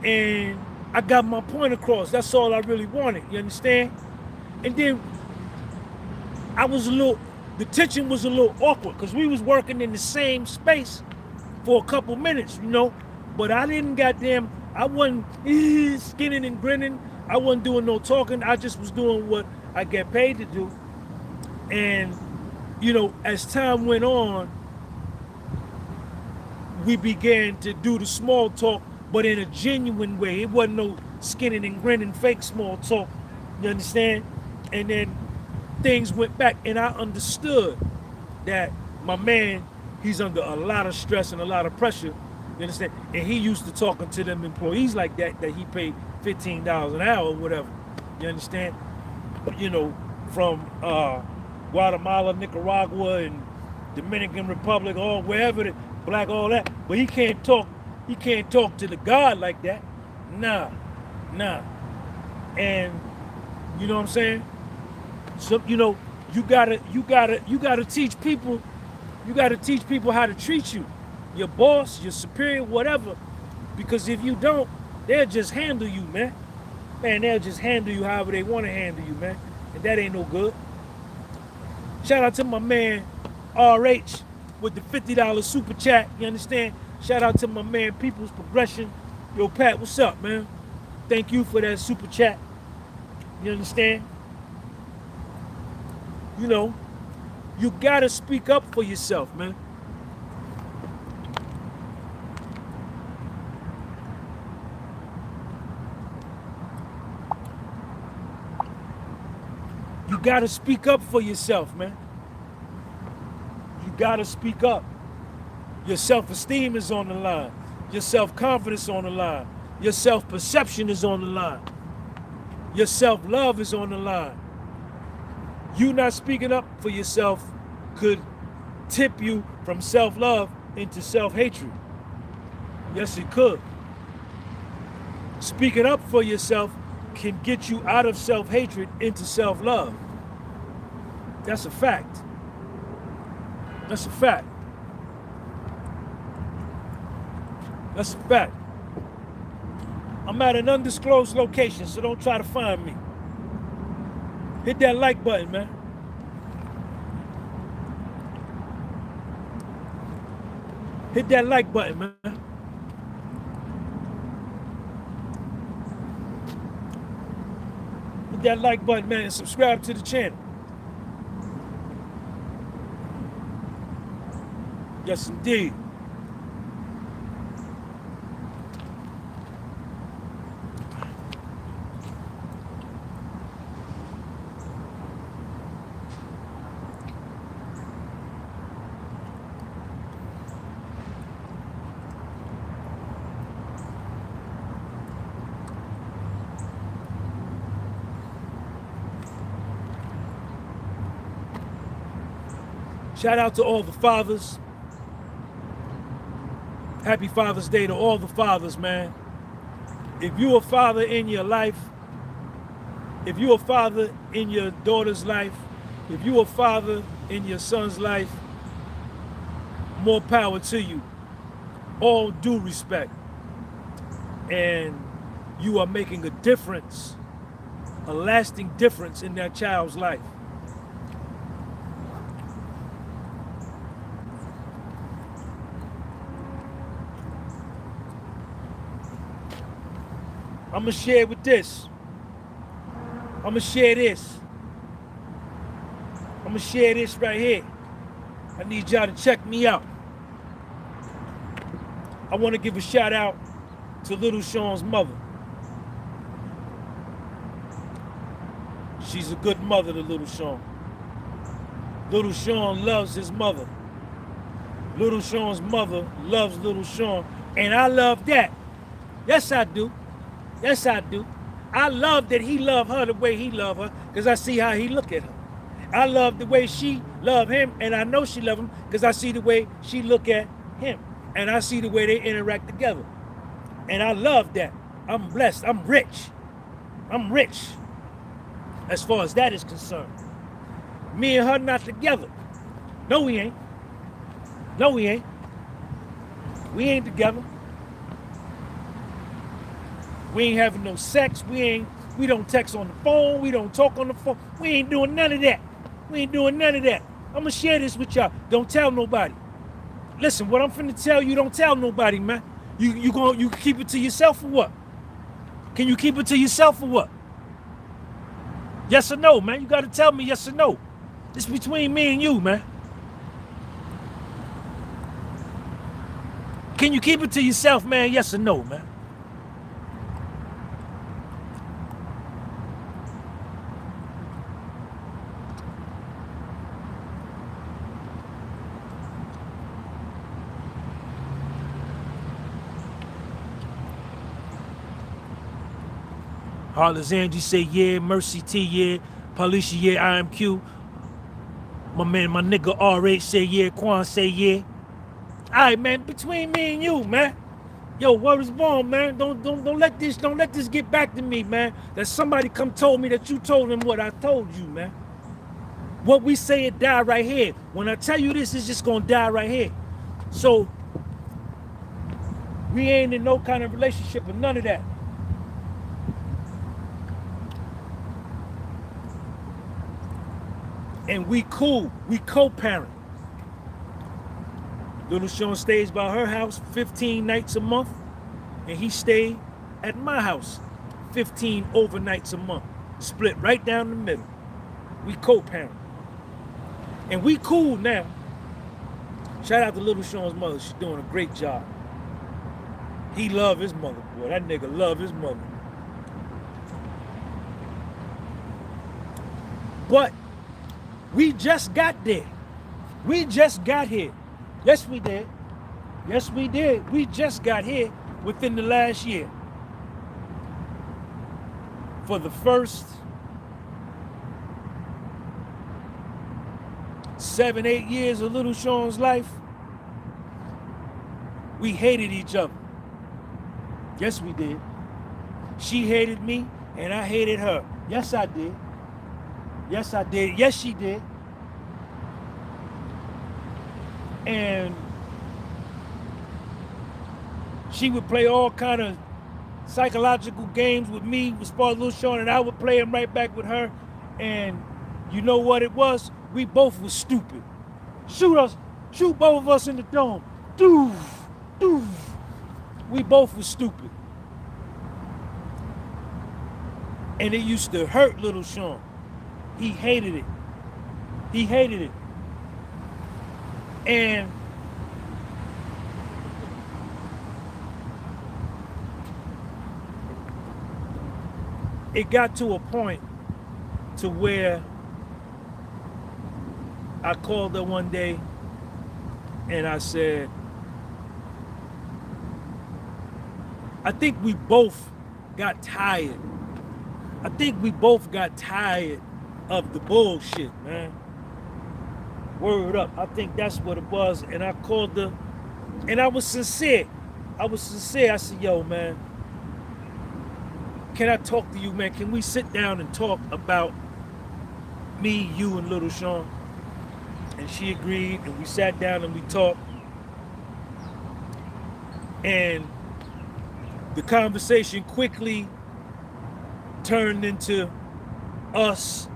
I got my point across. That's all I really wanted, you understand? And then the tension was a little awkward because we was working in the same space for a couple minutes, you know? But I wasn't skinning and grinning. I wasn't doing no talking. I just was doing what I get paid to do. And, you know, as time went on, we began to do the small talk, but in a genuine way. It wasn't no skinning and grinning fake small talk, you understand? And then things went back, and I understood that my man, he's under a lot of stress and a lot of pressure, you understand? And he used to talking to them employees like that he paid $15 an hour or whatever, you understand? You know, from Guatemala, Nicaragua, and Dominican Republic, or wherever, the black, all that. But he can't talk to the God like that. Nah. And you know what I'm saying? So, you know, you gotta teach people, how to treat you, your boss, your superior, whatever. Because if you don't, they'll just handle you, man. They'll just handle you however they want to handle you, man. And that ain't no good. Shout out to my man RH with the $50 super chat, you understand? Shout out to my man People's Progression. Yo, Pat, what's up, man? Thank you for that super chat. You understand? You know, you gotta speak up for yourself, man. You gotta speak up for yourself, man. You gotta speak up. Your self-esteem is on the line. Your self-confidence on the line. Your self-perception is on the line. Your self-love is on the line. You not speaking up for yourself could tip you from self-love into self-hatred. Yes, it could. Speaking up for yourself can get you out of self-hatred into self-love. That's a fact. That's a fact. That's a fact. I'm at an undisclosed location, so don't try to find me. Hit that like button, man. Hit that like button, man. Hit that like button, man, and subscribe to the channel. Yes, indeed. Shout out to all the fathers. Happy Father's Day to all the fathers, man. If you're a father in your life, If you're a father in your daughter's life, if you're a father in your son's life, more power to you. All due respect. And you are making a difference, a lasting difference in that child's life. I'm gonna share with this. I'm gonna share this. I'm gonna share this right here. I need y'all to check me out. I want to give a shout out to Little Sean's mother. She's a good mother to Little Sean. Little Sean loves his mother. Little Sean's mother loves Little Sean, and I love that. Yes, I do. Yes, I do. I love that he loved her the way he loved her, because I see how he look at her. I love the way she loved him, and I know she loved him because I see the way she look at him, and I see the way they interact together. And I love that. I'm blessed. I'm rich. I'm rich as far as that is concerned. Me and her not together. No, we ain't. No, we ain't. We ain't together. We ain't having no sex. We don't text on the phone. We don't talk on the phone. We ain't doing none of that. We ain't doing none of that. I'm gonna share this with y'all. Don't tell nobody. Listen, what I'm finna tell you, don't tell nobody, man. You keep it to yourself or what? Can you keep it to yourself or what? Yes or no, man? You gotta tell me yes or no. It's between me and you, man. Can you keep it to yourself, man? Yes or no, man? Heartless Angie say yeah, Mercy T yeah, Policia yeah, IMQ. My man, my nigga RH say yeah, Quan say yeah. Alright, man, between me and you, man. Yo, what is wrong, man? Don't let this get back to me, man. That somebody come told me that you told them what I told you, man. What we say it die right here. When I tell you this, it's just gonna die right here. So we ain't in no kind of relationship or none of that. And we cool, we co-parent. Little Sean stays by her house 15 nights a month, and he stayed at my house 15 overnights a month, split right down the middle. We co-parent. And we cool now. Shout out to Little Sean's mother, she's doing a great job. He love his mother, boy, that nigga love his mother. But we just got there. We just got here. Yes, we did. Yes, we did. We just got here within the last year. For the first 7, 8 years of Little Sean's life, we hated each other. Yes, we did. She hated me, and I hated her. Yes, I did. Yes, I did. Yes, she did. And she would play all kind of psychological games with me as far as Little Sean, and I would play them right back with her. And you know what it was? We both was stupid. Shoot both of us in the dome. Doof, doof. We both was stupid. And it used to hurt Little Sean. He hated it. He hated it. And it got to a point to where I called her one day and I said, I think we both got tired. I think we both got tired of the bullshit, man. Word up. I think that's what it was. And I called her, and I was sincere. I said, yo, man, can I talk to you, man? Can we sit down and talk about me, you, and Little Sean? And she agreed, and we sat down and we talked. And the conversation quickly turned into us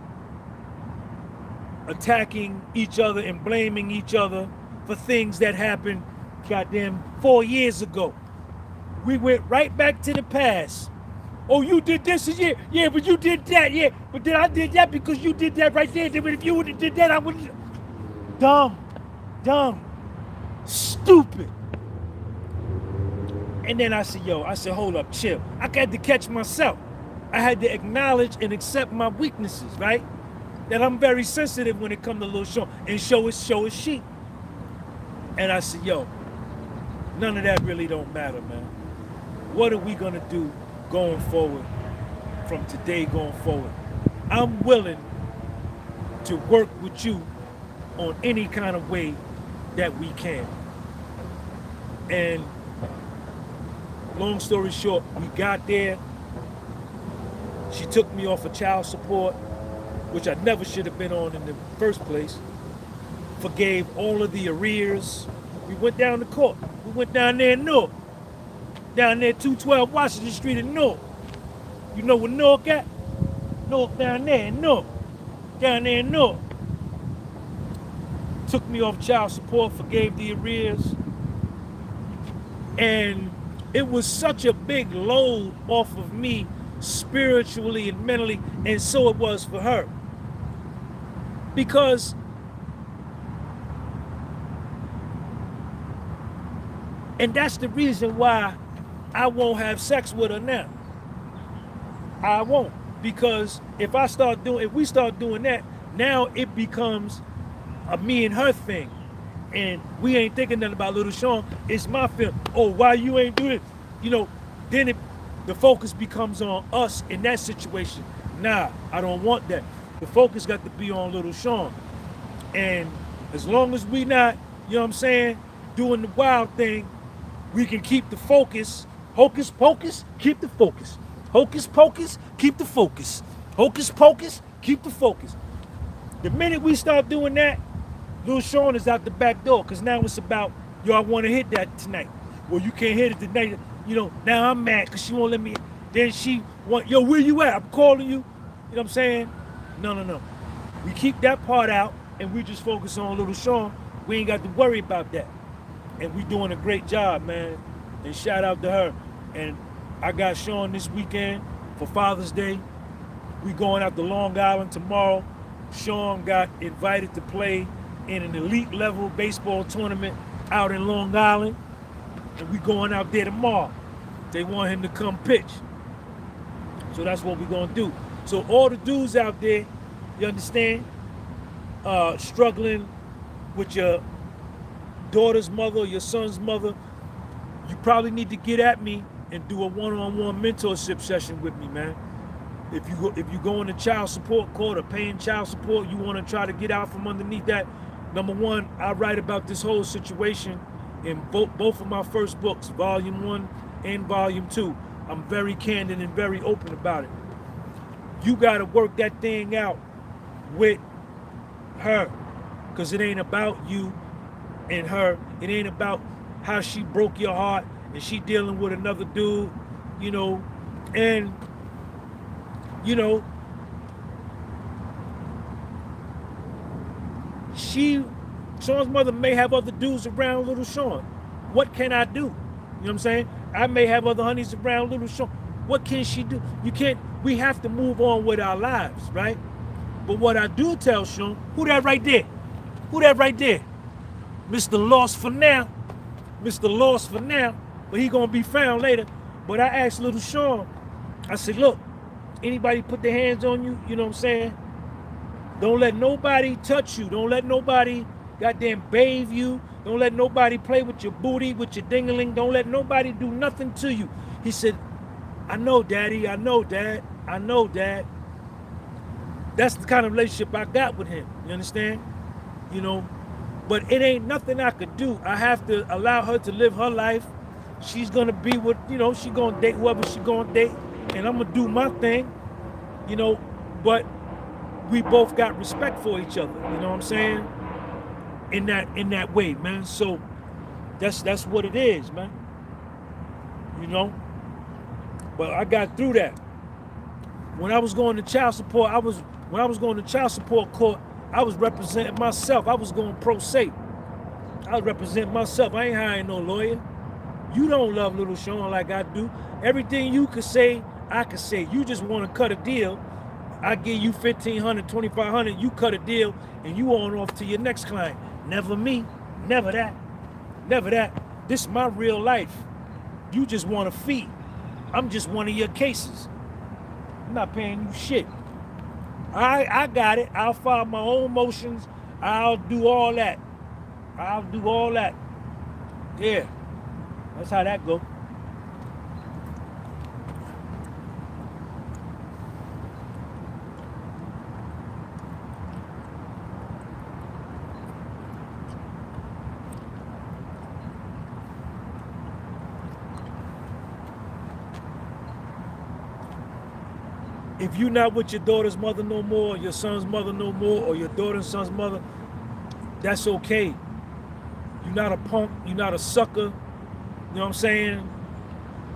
attacking each other and blaming each other for things that happened goddamn 4 years ago. We went right back to the past. Oh, you did this, yeah, but you did that, yeah, but then I did that because you did that right there. Then if you would have did that, I would have. Dumb, stupid. And then I said, hold up, chill. I had to catch myself. I had to acknowledge and accept my weaknesses, right? That I'm very sensitive when it comes to Lil Sean, and show his sheep. And I said, none of that really don't matter, man. What are we gonna do going forward, from today going forward? I'm willing to work with you on any kind of way that we can. And long story short, we got there. She took me off of child support, which I never should have been on in the first place. Forgave all of the arrears. We went down to court. We went down there in Newark. Down there, 212 Washington Street in Newark. You know where Newark at? Newark down there in Newark. Down there in Newark. Took me off child support, forgave the arrears. And it was such a big load off of me spiritually and mentally, and so it was for her. Because and that's the reason why I won't have sex with her now. I won't. Because if we start doing that, now it becomes a me and her thing. And we ain't thinking nothing about Little Sean. It's my film. Oh, why you ain't doing it? Then the focus becomes on us in that situation. Nah, I don't want that. The focus got to be on Little Sean. And as long as we not, doing the wild thing, we can keep the focus. Hocus pocus, keep the focus. Hocus pocus, keep the focus. Hocus pocus, keep the focus. The minute we start doing that, Lil Sean is out the back door, because now it's about, I want to hit that tonight. Well, you can't hit it tonight. Now I'm mad because she won't let me. Then she want, where you at? I'm calling you. You know what I'm saying? No. We keep that part out, and we just focus on Lil Sean. We ain't got to worry about that. And we doing a great job, man. And shout out to her. And I got Sean this weekend for Father's Day. We going out to Long Island tomorrow. Sean got invited to play in an elite level baseball tournament out in Long Island. And we going out there tomorrow. They want him to come pitch. So that's what we're gonna do. So all the dudes out there, you understand, struggling with your daughter's mother or your son's mother, you probably need to get at me and do a one-on-one mentorship session with me, man. If you go in the child support court or paying child support, you want to try to get out from underneath that. Number one, I write about this whole situation in both of my first books, Volume 1 and Volume 2. I'm very candid and very open about it. You got to work that thing out with her, because it ain't about you and her. It ain't about how she broke your heart and she dealing with another dude, and Sean's mother may have other dudes around Little Sean. What can I do? You know what I'm saying? I may have other honeys around Little Sean. What can she do? We have to move on with our lives, right? But what I do tell Sean, who that right there? Who that right there? Mr. Lost for now. Mr. Lost for now. But he gonna be found later. But I asked Little Sean, I said, look, anybody put their hands on you, you know what I'm saying? Don't let nobody touch you. Don't let nobody goddamn bathe you. Don't let nobody play with your booty, with your ding-a-ling. Don't let nobody do nothing to you. He said, I know, Daddy. I know, Dad. I know, Dad. That's the kind of relationship I got with him. You understand? But it ain't nothing I could do. I have to allow her to live her life. She's going to be with, she going to date whoever she going to date. and I'm gonna do my thing, you know, but we both got respect for each other, you know what I'm saying? In that way, man. So that's what it is, man. You know? But I got through that. When I was going to child support, when I was going to child support court, I was representing myself. I was going pro se. I was representing myself. I ain't hiring no lawyer. You don't love Little Sean like I do. Everything you could say, I could say. You just want to cut a deal. I give you $1,500, $2,500. You cut a deal, and you on off to your next client. Never me. Never that. Never that. This is my real life. You just want a fee. I'm just one of your cases. I'm not paying you shit. I got it. I'll file my own motions. I'll do all that. I'll do all that. Yeah. That's how that go. If you're not with your daughter's mother no more, your son's mother no more, or your daughter and son's mother, that's okay. You're not a punk. You're not a sucker. You know what I'm saying?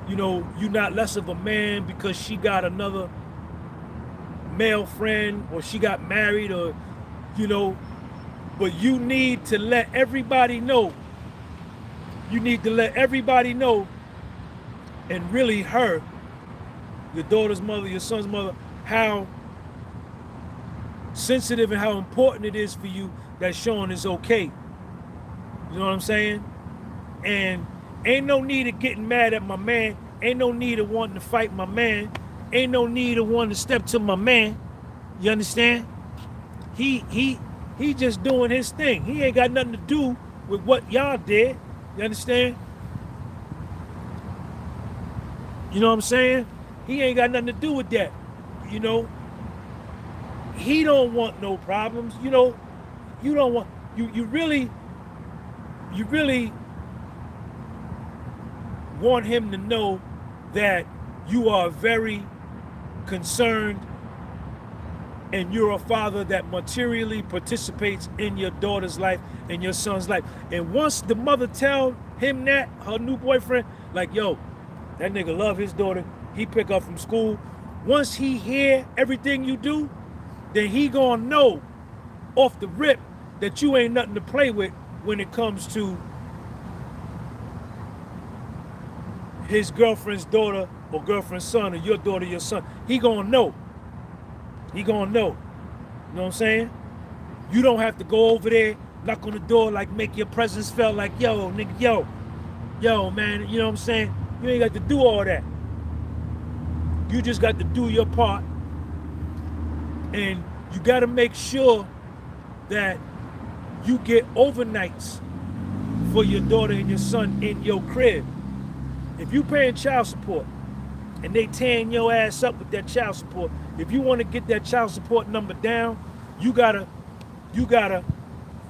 You know, you're not less of a man because she got another male friend or she got married or, you know, but you need to let everybody know. You need to let everybody know, and really her, your daughter's mother, your son's mother, how sensitive and how important it is for you that Sean is okay. You know what I'm saying? And ain't no need of getting mad at my man. Ain't no need of wanting to fight my man. Ain't no need of wanting to step to my man. You understand? He just doing his thing. He ain't got nothing to do with what y'all did. You understand? You know what I'm saying? He ain't got nothing to do with that. You know? He don't want no problems. You know, you don't want you really want him to know that you are very concerned and you're a father that materially participates in your daughter's life and your son's life. And once the mother tell him that, her new boyfriend, like, yo, that nigga love his daughter, he pick up from school. Once he hear everything you do, then he gonna know off the rip that you ain't nothing to play with when it comes to his girlfriend's daughter or girlfriend's son or your daughter, your son. He gonna know. He gonna know. You know what I'm saying? You don't have to go over there, knock on the door, like make your presence felt like, yo, nigga, yo, man, you know what I'm saying? You ain't got to do all that. You just got to do your part. And you got to make sure that you get overnights for your daughter and your son in your crib. If you paying child support and they tearing your ass up with that child support, if you want to get that child support number down, you gotta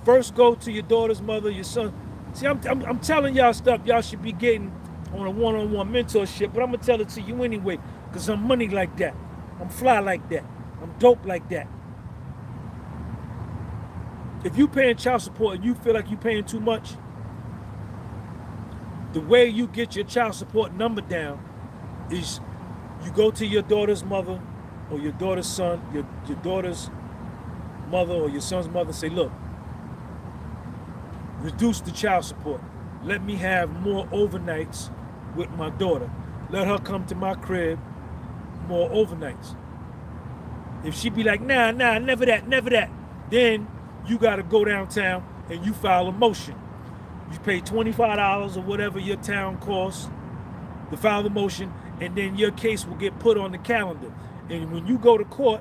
first go to your daughter's mother, your son. See, I'm telling y'all stuff y'all should be getting on a one-on-one mentorship, but I'm gonna tell it to you anyway, because I'm money like that. I'm fly like that. I'm dope like that. If you paying child support and you feel like you paying too much, the way you get your child support number down is you go to your daughter's mother or your daughter's son, your daughter's mother or your son's mother, and say, look, reduce the child support. Let me have more overnights with my daughter. Let her come to my crib, more overnights. If she be like, nah, never that, then you gotta go downtown and you file a motion. You pay $25 or whatever your town costs to file the motion, and then your case will get put on the calendar. And when you go to court,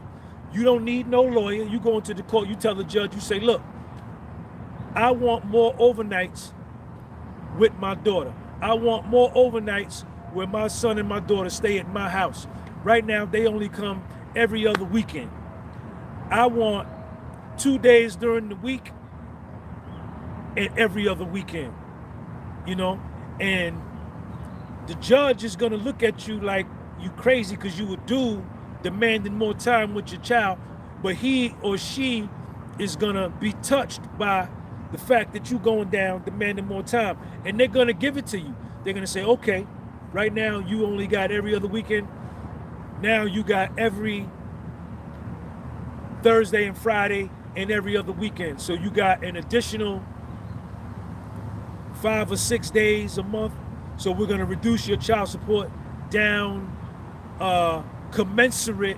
you don't need no lawyer. You go into the court, you tell the judge, you say, look, I want more overnights with my daughter. I want more overnights where my son and my daughter stay at my house. Right now, they only come every other weekend. I want 2 days during the week and every other weekend, you know? And the judge is gonna look at you like you crazy because you a dude demanding more time with your child, but he or she is gonna be touched by the fact that you going down demanding more time, and they're gonna give it to you. They're gonna say, okay, right now you only got every other weekend. Now you got every Thursday and Friday and every other weekend. So you got an additional 5 or 6 days a month. So we're gonna reduce your child support down commensurate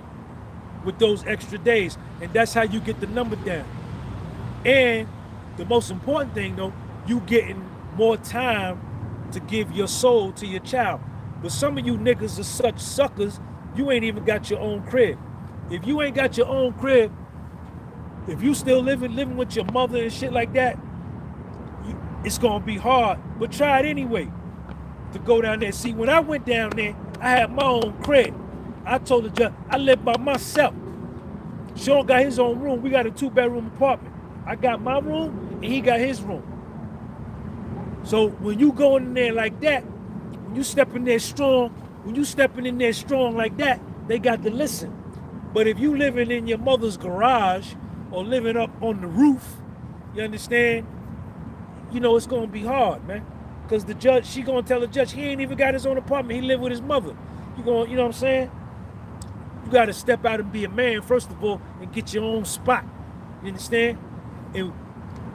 with those extra days. And that's how you get the number down. And the most important thing though, you getting more time to give your soul to your child. But some of you niggas are such suckers, you ain't even got your own crib. If you ain't got your own crib, if you still living with your mother and shit like that, it's gonna be hard. But try it anyway to go down there. See, when I went down there, I had my own crib. I told the judge, I live by myself. Sean got his own room. We got a 2-bedroom apartment. I got my room and he got his room. So when you go in there like that, when you step in there strong, like that, they got to listen. But if you living in your mother's garage or living up on the roof, you understand? You know, it's gonna be hard, man. Because the judge, she gonna tell the judge he ain't even got his own apartment. He live with his mother. You know what I'm saying? You gotta step out and be a man, first of all, and get your own spot. You understand? And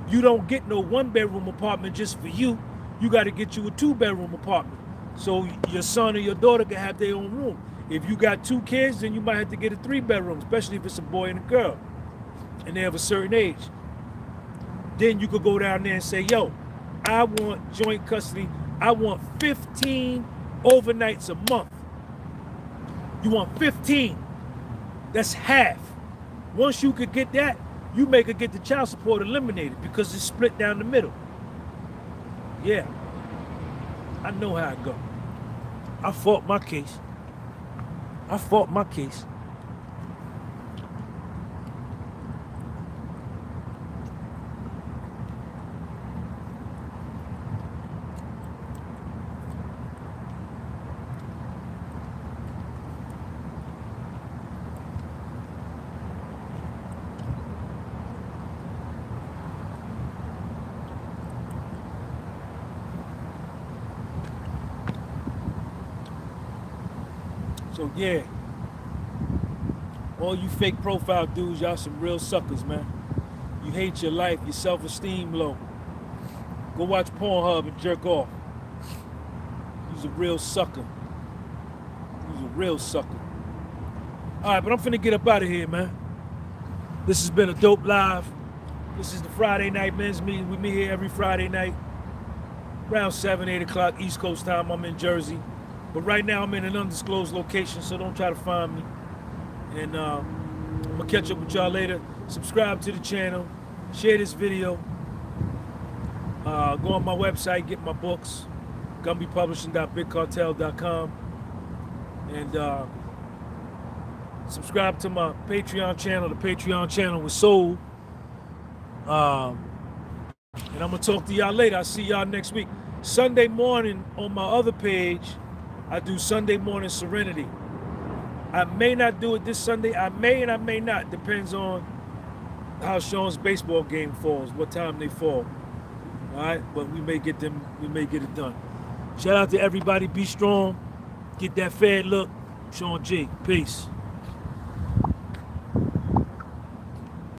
you don't get no 1-bedroom apartment just for you. You gotta get you a 2-bedroom apartment. So your son or your daughter can have their own room. If you got 2 kids, then you might have to get a 3-bedroom, especially if it's a boy and a girl, and they have a certain age. Then you could go down there and say, yo, I want joint custody. I want 15 overnights a month. You want 15. That's half. Once you could get that, you may could get the child support eliminated because it's split down the middle. Yeah. I know how it go. I fought my case. So yeah, all you fake profile dudes, y'all some real suckers, man. You hate your life, your self-esteem low. Go watch Pornhub and jerk off. You's a real sucker. All right, but I'm finna get up out of here, man. This has been a dope live. This is the Friday night men's meeting. We meet here every Friday night, around 7, 8 o'clock East Coast time. I'm in Jersey. But right now I'm in an undisclosed location, so don't try to find me. And I'm gonna catch up with y'all later. Subscribe to the channel, share this video. Go on my website, get my books, gunbypublishing.bigcartel.com. And subscribe to my Patreon channel. The Patreon channel was sold. And I'm gonna talk to y'all later. I'll see y'all next week. Sunday morning on my other page, I do Sunday morning Serenity. I may not do it this Sunday. I may and I may not. Depends on how Sean's baseball game falls, what time they fall. All right, but we may get it done. Shout out to everybody. Be strong. Get that fed look. Sean G. Peace.